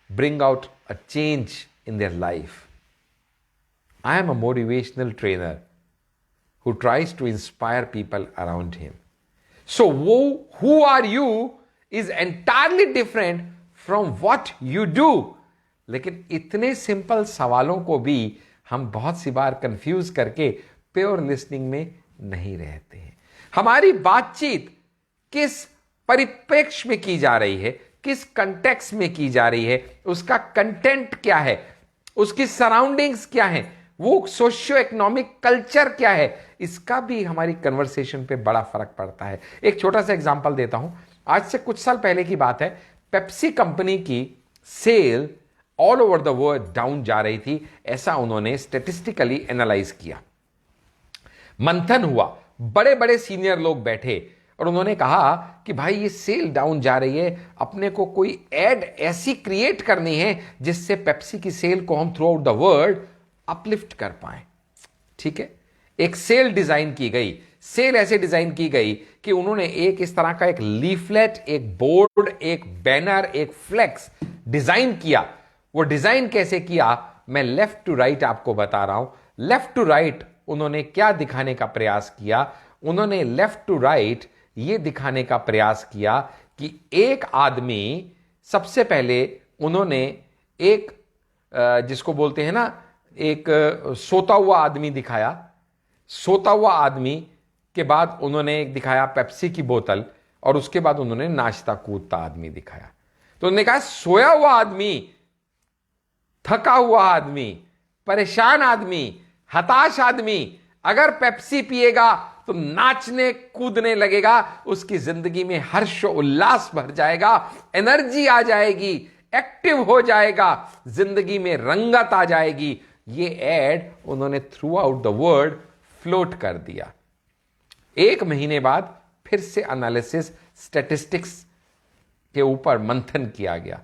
bring out a change in their life. I am a motivational trainer who tries to inspire people around him. So who are you is entirely different from what you do. लेकिन इतने सिंपल सवालों को भी हम बहुत सी बार कंफ्यूज करके प्योर लिसनिंग में नहीं रहते हैं। हमारी बातचीत किस परिप्रेक्ष्य में की जा रही है, किस कंटेक्स्ट में की जा रही है, उसका कंटेंट क्या है, उसकी सराउंडिंग्स क्या है, वो सोशियो इकोनॉमिक कल्चर क्या है, इसका भी हमारी कन्वर्सेशन पे बड़ा फर्क पड़ता है। एक छोटा सा एग्जांपल देता हूं। आज से कुछ साल पहले की बात है, पेप्सी कंपनी की sale all over the world down जा रही थी। ऐसा उन्होंने स्टैटिस्टिकली एनालाइज किया, मंथन हुआ, बड़े बड़े सीनियर लोग बैठे और उन्होंने कहा कि भाई ये सेल डाउन जा रही है, अपने को कोई एड ऐसी क्रिएट करनी है जिससे पेप्सी की सेल को हम through out the world uplift कर पाए। ठीक है, एक सेल डिजाइन की गई। सेल ऐसे डिजाइन की गई कि उन्होंने एक इस तरह का एक लीफलेट, एक बोर्ड, एक बैनर, एक फ्लेक्स डिजाइन किया। वो डिजाइन कैसे किया, मैं लेफ्ट टू राइट आपको बता रहा हूं। लेफ्ट टू राइट उन्होंने क्या दिखाने का प्रयास किया? उन्होंने लेफ्ट टू राइट ये दिखाने का प्रयास किया कि एक आदमी, सबसे पहले उन्होंने एक जिसको बोलते हैं ना, एक सोता हुआ आदमी दिखाया। सोता हुआ आदमी के बाद उन्होंने एक दिखाया पेप्सी की बोतल, और उसके बाद उन्होंने नाचता कूदता आदमी दिखाया। तो उन्होंने कहा सोया हुआ आदमी, थका हुआ आदमी, परेशान आदमी, हताश आदमी अगर पेप्सी पिएगा तो नाचने कूदने लगेगा, उसकी जिंदगी में हर्ष उल्लास भर जाएगा, एनर्जी आ जाएगी, एक्टिव हो जाएगा, जिंदगी में रंगत आ जाएगी। ये एड उन्होंने through out the world float कर दिया। 1 महीने बाद फिर से एनालिसिस, स्टैटिस्टिक्स के ऊपर मंथन किया गया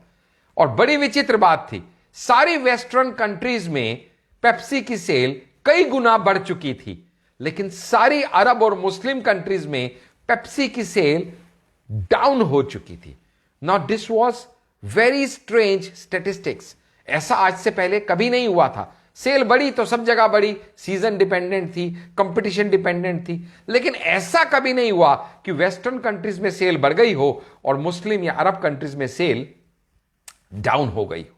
और बड़ी विचित्र बात थी, सारी वेस्टर्न कंट्रीज में पेप्सी की सेल कई गुना बढ़ चुकी थी, लेकिन सारी अरब और मुस्लिम कंट्रीज में पेप्सी की सेल डाउन हो चुकी थी। Now this was very strange statistics, ऐसा आज से पहले कभी नहीं हुआ था। सेल बढ़ी तो सब जगह बढ़ी, सीजन डिपेंडेंट थी, कंपटीशन डिपेंडेंट थी, लेकिन ऐसा कभी नहीं हुआ कि वेस्टर्न कंट्रीज में सेल बढ़ गई हो और मुस्लिम या अरब कंट्रीज में सेल डाउन हो गई हो।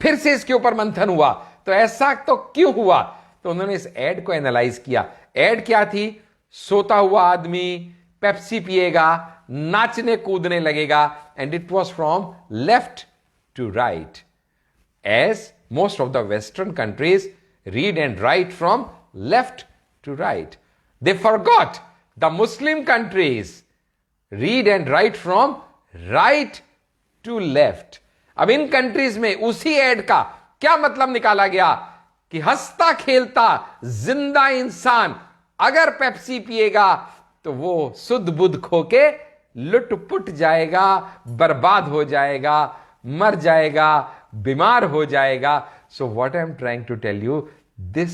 फिर से इसके ऊपर मंथन हुआ, तो ऐसा तो क्यों हुआ? तो उन्होंने इस एड को एनालाइज किया। एड क्या थी? सोता हुआ आदमी पेप्सी पिएगा, नाचने कूदने लगेगा, and it was from left to right, as most of the Western countries read and write from left to right. They forgot the Muslim countries read and write from right to left. अब इन कंट्रीज में उसी एड का क्या मतलब निकाला गया कि हंसता खेलता जिंदा इंसान अगर पेप्सी पिएगा तो वो सुध बुध खो के लुटपुट जाएगा, बर्बाद हो जाएगा, मर जाएगा, बीमार हो जाएगा। So what I am trying to tell you, this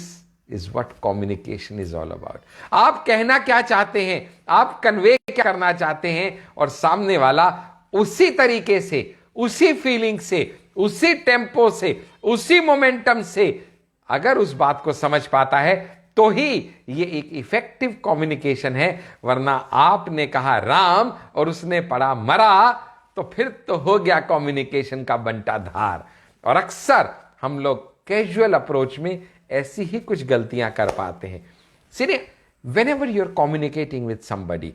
is what communication is all about. आप कहना क्या चाहते हैं, आप कन्वे क्या करना चाहते हैं, और सामने वाला उसी तरीके से, उसी फीलिंग से, उसी टेम्पो से, उसी मोमेंटम से अगर उस बात को समझ पाता है तो ही ये एक इफेक्टिव कम्युनिकेशन है। वरना आपने कहा राम और उसने पढ़ा मरा, तो फिर तो हो गया कम्युनिकेशन का बंटा धार। और अक्सर हम लोग कैजुअल अप्रोच में ऐसी ही कुछ गलतियां कर पाते हैं। Serious, whenever you're communicating with somebody,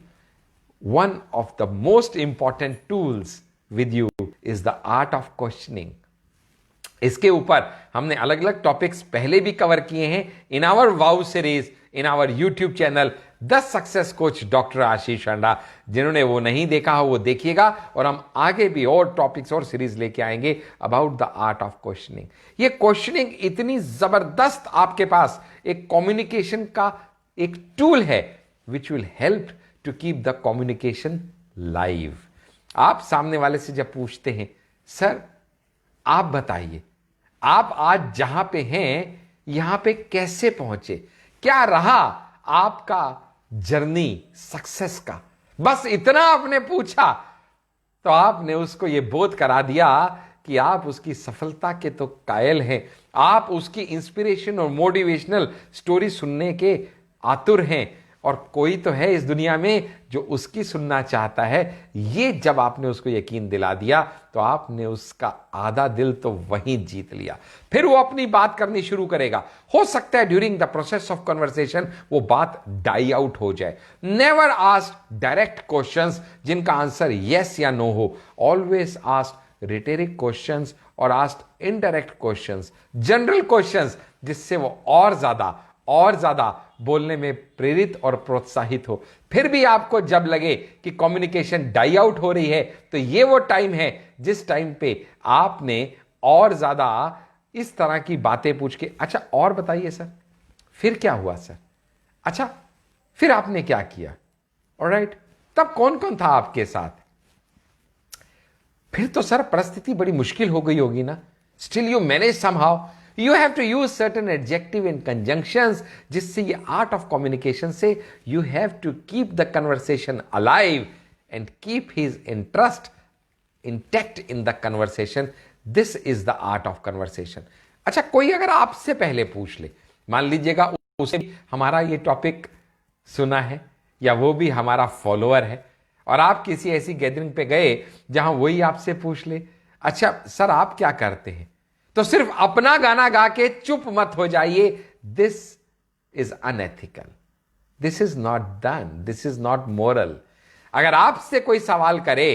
one of the most important tools with you is the art of questioning. इसके ऊपर हमने अलग अलग टॉपिक्स पहले भी कवर किए हैं in our wow series, in our YouTube channel the success coach doctor Ashish Handa. जिन्होंने वो नहीं देखा हो वो देखिएगा, और हम आगे भी और टॉपिक्स और सीरीज लेके आएंगे about the art of questioning. ये क्वेश्चनिंग इतनी जबरदस्त आपके पास एक कम्युनिकेशन का एक टूल है which will help to keep the communication live. आप सामने वाले से जब पूछते हैं, सर आप बताइए आप आज जहां पे हैं यहां पे कैसे पहुंचे, क्या रहा आपका जर्नी सक्सेस का, बस इतना आपने पूछा तो आपने उसको यह बोध करा दिया कि आप उसकी सफलता के तो कायल हैं, आप उसकी इंस्पिरेशन और मोटिवेशनल स्टोरी सुनने के आतुर हैं, और कोई तो है इस दुनिया में जो उसकी सुनना चाहता है। ये जब आपने उसको यकीन दिला दिया तो आपने उसका आधा दिल तो वहीं जीत लिया। फिर वो अपनी बात करनी शुरू करेगा। हो सकता है during the process of conversation वो बात डाई आउट हो जाए। नेवर आस्क डायरेक्ट क्वेश्चंस जिनका आंसर यस या नो हो। ऑलवेज आस्क रिटोरिक क्वेश्चंस और ask indirect questions, general questions, जिससे वो और ज्यादा बोलने में प्रेरित और प्रोत्साहित हो। फिर भी आपको जब लगे कि कम्युनिकेशन डाई आउट हो रही है तो ये वो टाइम है जिस टाइम पे आपने और ज्यादा इस तरह की बातें पूछ के, अच्छा और बताइए सर, फिर क्या हुआ सर, अच्छा फिर आपने क्या किया, ऑलराइट, तब कौन कौन था आपके साथ, फिर तो सर परिस्थिति बड़ी मुश्किल हो गई होगी ना, still you manage somehow. You have to use certain adjective and conjunctions जिससे ये art of communication से you have to keep the conversation alive and keep his interest intact in the conversation. This is the art of conversation. अच्छा, कोई अगर आपसे पहले पूछ ले, मान लीजिएगा उसे हमारा ये टॉपिक सुना है या वो भी हमारा फॉलोअर है, और आप किसी ऐसी गैदरिंग पे गए जहां वही आपसे पूछ ले, अच्छा सर आप क्या करते हैं, तो सिर्फ अपना गाना गा के चुप मत हो जाइए। This is unethical, this is not done, this is not moral. अगर आपसे कोई सवाल करे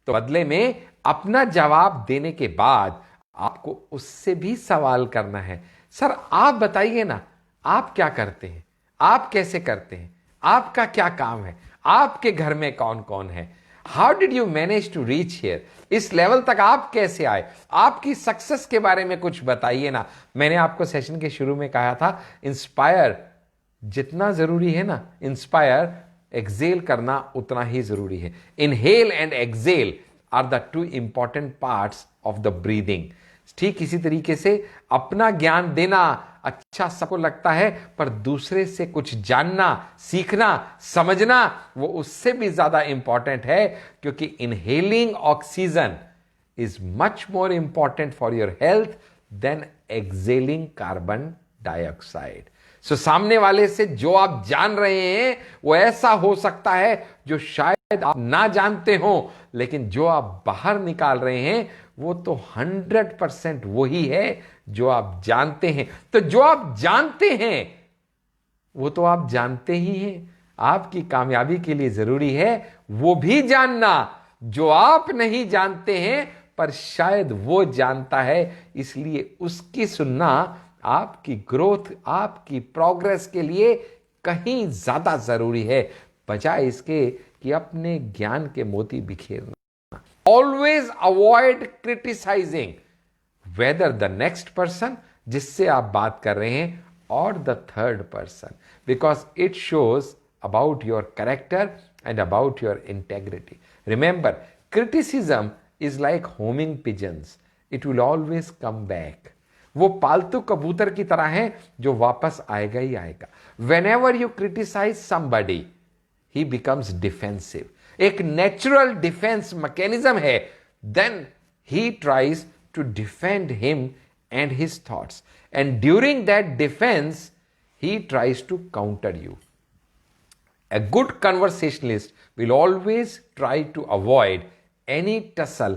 तो बदले में अपना जवाब देने के बाद आपको उससे भी सवाल करना है। सर आप बताइए ना, आप क्या करते हैं, आप कैसे करते हैं, आपका क्या काम है, आपके घर में कौन कौन है, how did you manage to reach here, इस लेवल तक आप कैसे आए, आपकी सक्सेस के बारे में कुछ बताइए ना। मैंने आपको सेशन के शुरू में कहा था, इंस्पायर जितना जरूरी है ना, इंस्पायर एक्सेल करना उतना ही जरूरी है। Inhale and exhale are the two important parts of the breathing. ठीक इसी तरीके से अपना ज्ञान देना अच्छा सबको लगता है, पर दूसरे से कुछ जानना, सीखना, समझना वो उससे भी ज्यादा इंपॉर्टेंट है, क्योंकि inhaling oxygen is much more important for your health than exhaling carbon dioxide. So सामने वाले से जो आप जान रहे हैं वो ऐसा हो सकता है जो शायद आप ना जानते हो, लेकिन जो आप बाहर निकाल रहे हैं वो तो 100% वही है जो आप जानते हैं. तो जो आप जानते हैं वो तो आप जानते ही हैं. आपकी कामयाबी के लिए जरूरी है वो भी जानना जो आप नहीं जानते हैं पर शायद वो जानता है, इसलिए उसकी सुनना आपकी ग्रोथ, आपकी प्रोग्रेस के लिए कहीं ज्यादा जरूरी है बजाय इसके कि अपने ज्ञान के मोती बिखेरना. Always avoid criticising whether the next person जिससे आप बात कर रहे हैं और the third person, because it shows about your character and about your integrity. Remember, criticism is like homing pigeons. It will always come back. वो पालतू कबूतर की तरह है जो वापस आएगा ही आएगा. Whenever you criticize somebody, he becomes defensive. एक natural defense mechanism है. Then he tries to defend him and his thoughts. And during that defense, he tries to counter you. A good conversationalist will always try to avoid any tussle,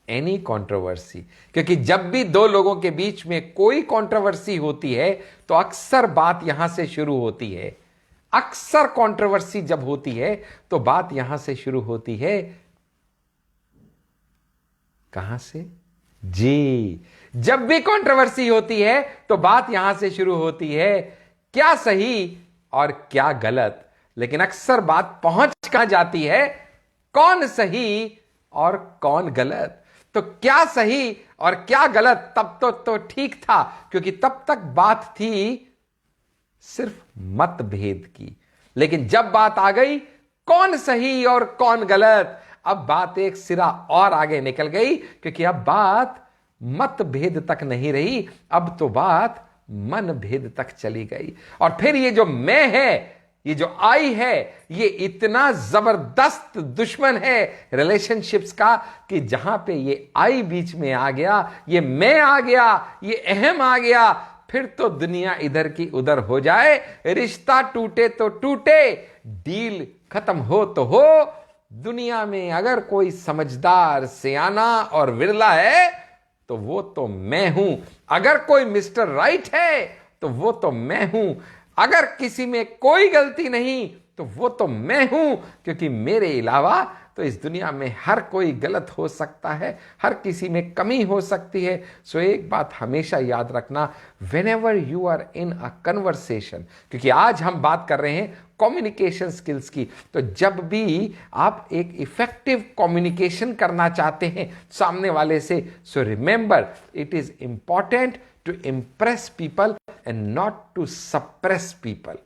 any controversy. क्योंकि जब भी दो लोगों के बीच में कोई कंट्रोवर्सी होती है तो अक्सर बात यहां से शुरू होती है. अक्सर कंट्रोवर्सी जब होती है तो बात यहां से शुरू होती है. कहां से? जी, जब भी कंट्रोवर्सी होती है तो बात यहां से शुरू होती है. क्या सही और क्या गलत, लेकिन अक्सर बात पहुंच कहां जाती है? कौन सही और कौन गलत. तो क्या सही और क्या गलत तब तो ठीक था, क्योंकि तब तक बात थी सिर्फ मतभेद की. लेकिन जब बात आ गई कौन सही और कौन गलत, अब बात एक सिरा और आगे निकल गई, क्योंकि अब बात मतभेद तक नहीं रही, अब तो बात मनभेद तक चली गई. और फिर ये जो मैं है, ये जो आई है, ये इतना जबरदस्त दुश्मन है रिलेशनशिप्स का कि जहां पे ये आई बीच में आ गया, ये मैं आ गया, ये अहम आ गया, फिर तो दुनिया इधर की उधर हो जाए. रिश्ता टूटे तो टूटे, डील खत्म हो तो हो. दुनिया में अगर कोई समझदार, सियाना और विरला है तो वो तो मैं हूं. अगर कोई मिस्टर राइट है तो वो तो मैं हूं. अगर किसी में कोई गलती नहीं तो वो तो मैं हूं, क्योंकि मेरे अलावा तो इस दुनिया में हर कोई गलत हो सकता है, हर किसी में कमी हो सकती है. सो एक बात हमेशा याद रखना, whenever you are in a conversation, क्योंकि आज हम बात कर रहे हैं कम्युनिकेशन स्किल्स की, तो जब भी आप एक इफेक्टिव कम्युनिकेशन करना चाहते हैं सामने वाले से, so remember it is important to impress people and not to suppress people.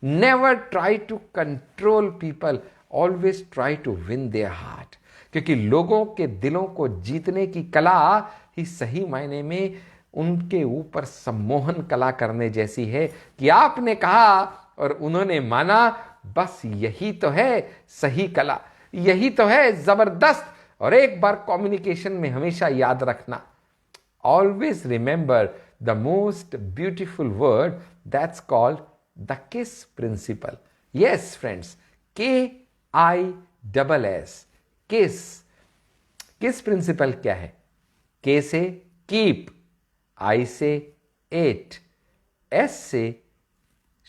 Never try to control people, always try to win their heart. क्योंकि लोगों के दिलों को जीतने की कला ही सही मायने में उनके ऊपर सम्मोहन कला करने जैसी है कि आपने कहा और उन्होंने माना, बस यही तो है सही कला, यही तो है जबरदस्त. और एक बार कम्युनिकेशन में हमेशा याद रखना, always remember the most beautiful word, that's called the KISS principle. Yes friends, KISS, KISS. KISS principle क्या है? K से keep, I से it, S से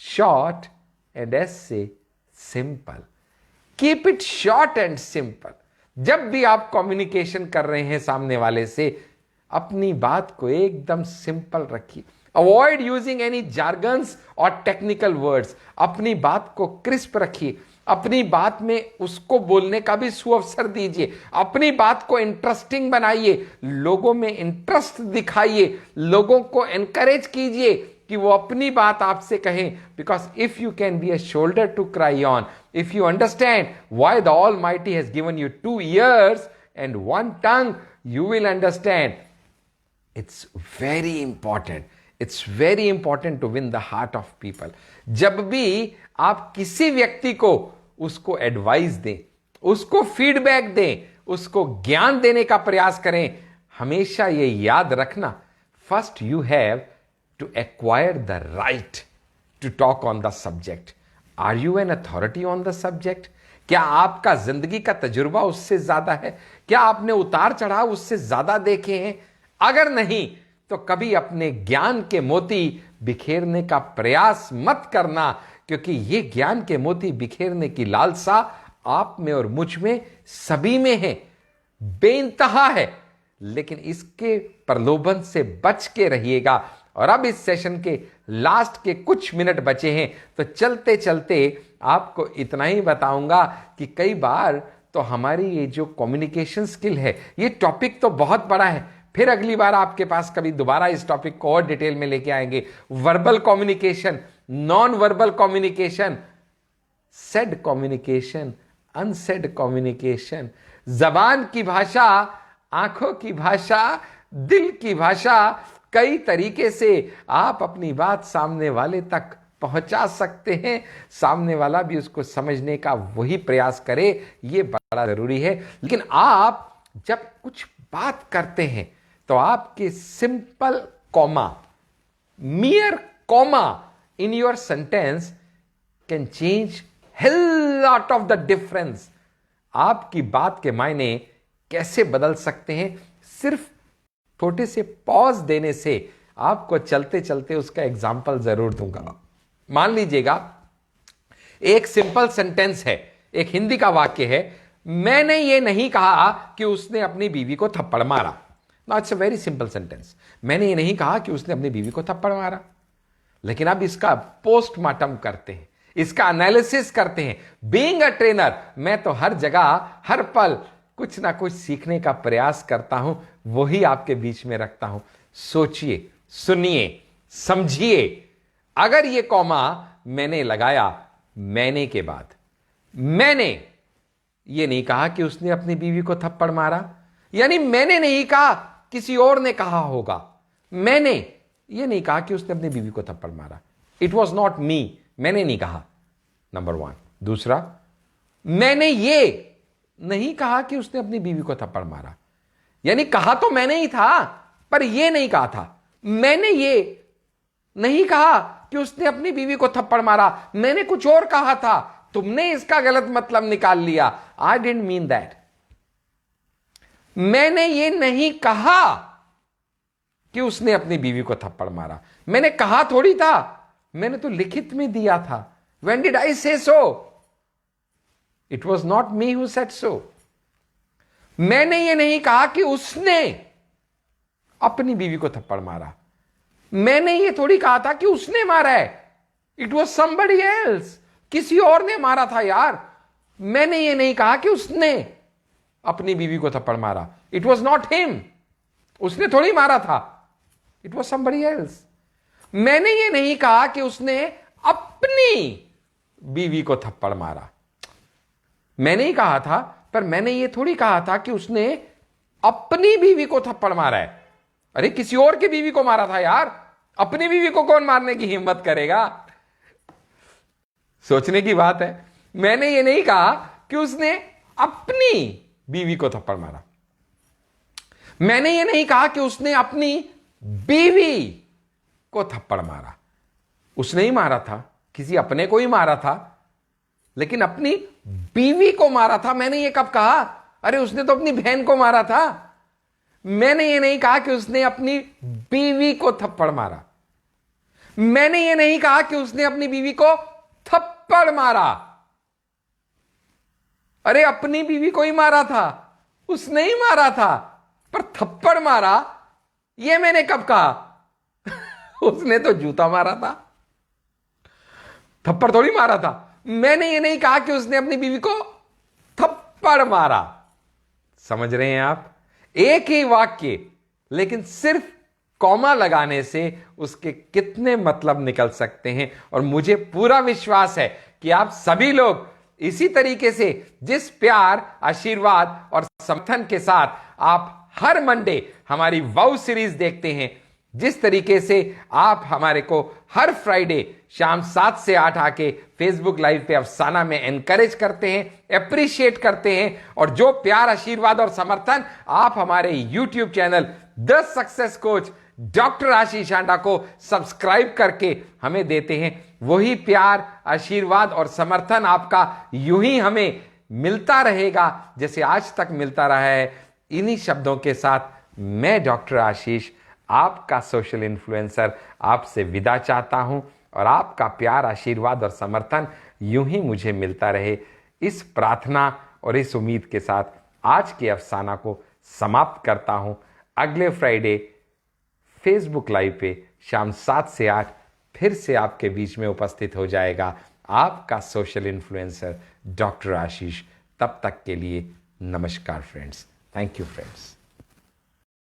short and S से simple. Keep it short and simple. जब भी आप कम्युनिकेशन कर रहे हैं सामने वाले से, अपनी बात को एकदम सिंपल रखिए. अवॉइड यूजिंग एनी जार्गन्स और टेक्निकल वर्ड्स. अपनी बात को क्रिस्प रखिए. अपनी बात में उसको बोलने का भी सुअवसर दीजिए. अपनी बात को इंटरेस्टिंग बनाइए. लोगों में इंटरेस्ट दिखाइए. लोगों को एनकरेज कीजिए कि वो अपनी बात आपसे कहें. Because if you can be a shoulder to cry on, if you understand why the almighty has given you 2 ears and 1 tongue, you will understand. It's very important. It's very important to win the heart of people. जब भी आप किसी व्यक्ति को उसको एडवाइस दें, उसको फीडबैक दें, उसको ज्ञान देने का प्रयास करें, हमेशा ये याद रखना, first you have to acquire the right to talk on the subject. Are you an authority on the subject? क्या आपका जिंदगी का तजुर्बा उससे ज्यादा है? क्या आपने उतार चढ़ाव उससे ज्यादा देखे हैं? अगर नहीं तो कभी अपने ज्ञान के मोती बिखेरने का प्रयास मत करना, क्योंकि ये ज्ञान के मोती बिखेरने की लालसा आप में और मुझ में सभी में है, बेइंतहा है। लेकिन इसके प्रलोभन से बच के रहिएगा। और अब इस सेशन के लास्ट के कुछ मिनट बचे हैं, तो चलते चलते आपको इतना ही बताऊंगा कि कई बार तो हमारी ये जो कम्युनिकेशन स्किल है, ये टॉपिक तो बहुत बड़ा है, फिर अगली बार आपके पास कभी दोबारा इस टॉपिक को और डिटेल में लेके आएंगे। Verbal communication, non verbal communication, said communication, unsaid communication, जबान की भाषा, आंखों की भाषा, दिल की भाषा, कई तरीके से आप अपनी बात सामने वाले तक पहुंचा सकते हैं। सामने वाला भी उसको समझने का वही प्रयास करे, ये बड़ा जरूरी है। लेकिन आप जब कुछ बात करते हैं तो आपके simple comma, mere comma in your sentence can change hell lot of the difference। आपकी बात के मायने कैसे बदल सकते हैं सिर्फ छोटे से पॉज देने से। आपको चलते चलते उसका एग्जाम्पल जरूर दूंगा। मान लीजिएगा एक सिंपल सेंटेंस है, एक हिंदी का वाक्य है, मैंने ये नहीं कहा कि उसने अपनी बीवी को थप्पड़ मारा। Now it's a very simple sentence. मैंने ये नहीं कहा कि उसने अपनी बीवी को थप्पड़ मारा। लेकिन अब इसका पोस्टमार्टम करते हैं, इसका एनालिसिस करते हैं। बीइंग अ ट्रेनर, मैं तो हर जगह हर पल कुछ ना कुछ सीखने का प्रयास करता हूं, वही आपके बीच में रखता हूं। सोचिए, सुनिए, समझिए। अगर ये कॉमा मैंने लगाया मैंने के बाद, मैंने ये नहीं कहा कि उसने अपनी बीवी को थप्पड़ मारा, यानी मैंने नहीं कहा, किसी और ने कहा होगा। मैंने ये नहीं कहा कि उसने अपनी बीवी को थप्पड़ मारा। इट वॉज नॉट मी, मैंने नहीं कहा, नंबर वन। दूसरा, मैंने ये नहीं कहा कि उसने अपनी बीवी को थप्पड़ मारा, यानी कहा तो मैंने ही था, पर ये नहीं कहा था। मैंने ये नहीं कहा कि उसने अपनी बीवी को थप्पड़ मारा, मैंने कुछ और कहा था, तुमने इसका गलत मतलब निकाल लिया। I didn't mean that. मैंने ये नहीं कहा कि उसने अपनी बीवी को थप्पड़ मारा, मैंने कहा थोड़ी था, मैंने तो लिखित में दिया था। When did I say so? It was not me who said so. मैंने ये नहीं कहा कि उसने अपनी बीवी को थप्पड़ मारा, मैंने ये थोड़ी कहा था कि उसने मारा है। It was somebody else, किसी और ने मारा था यार। मैंने ये नहीं कहा कि उसने अपनी बीवी को थप्पड़ मारा। It was not him, उसने थोड़ी मारा था। It was somebody else. मैंने ये नहीं कहा कि उसने अपनी बीवी को थप्पड़ मारा। मैंने ही कहा था, पर मैंने ये थोड़ी कहा था कि उसने अपनी बीवी को थप्पड़ मारा है। अरे किसी और की बीवी को मारा था यार, अपनी बीवी को कौन मारने की हिम्मत करेगा? सोचने की बात है। मैंने ये नहीं कहा कि उसने अपनी बीवी को थप्पड़ मारा, मैंने ये नहीं कहा कि उसने अपनी बीवी को थप्पड़ मारा। उसने ही मारा था, किसी अपने को ही मारा था, लेकिन अपनी बीवी को मारा था। मैंने ये कब कहा? अरे उसने तो अपनी बहन को मारा था। मैंने ये नहीं कहा कि उसने अपनी बीवी को थप्पड़ मारा, मैंने ये नहीं कहा कि उसने अपनी बीवी को थप्पड़ मारा। अरे अपनी बीवी को ही मारा था, उसने ही मारा था, पर थप्पड़ मारा ये मैंने कब कहा? उसने तो जूता मारा था, थप्पड़ थोड़ी मारा था। मैंने ये नहीं कहा कि उसने अपनी बीवी को थप्पड़ मारा। समझ रहे हैं आप? एक ही वाक्य, लेकिन सिर्फ कॉमा लगाने से उसके कितने मतलब निकल सकते हैं। और मुझे पूरा विश्वास है कि आप सभी लोग इसी तरीके से, जिस प्यार, आशीर्वाद और समर्थन के साथ आप हर मंडे हमारी वाउ सीरीज देखते हैं, जिस तरीके से आप हमारे को हर फ्राइडे शाम 7 से 8 आके फेसबुक लाइव पे अफसाना में एनकरेज करते हैं, अप्रिशिएट करते हैं, और जो प्यार, आशीर्वाद और समर्थन आप हमारे YouTube channel the success coach doctor Ashish Handa को सब्सक्राइब करके हमें देते हैं, वही प्यार, आशीर्वाद और समर्थन आपका यूं ही हमें मिलता रहेगा जैसे आज तक मिलता रहा है। इन्हीं शब्दों के साथ मैं डॉक्टर आशीष, आपका सोशल इन्फ्लुएंसर, आपसे विदा चाहता हूं, और आपका प्यार, आशीर्वाद और समर्थन यूं ही मुझे मिलता रहे, इस प्रार्थना और इस उम्मीद के साथ आज के अफसाना को समाप्त करता हूं। अगले फ्राइडे फेसबुक लाइव पे शाम 7 से 8 फिर से आपके बीच में उपस्थित हो जाएगा आपका सोशल इन्फ्लुएंसर डॉक्टर आशीष। तब तक के लिए नमस्कार फ्रेंड्स। Thank you friends.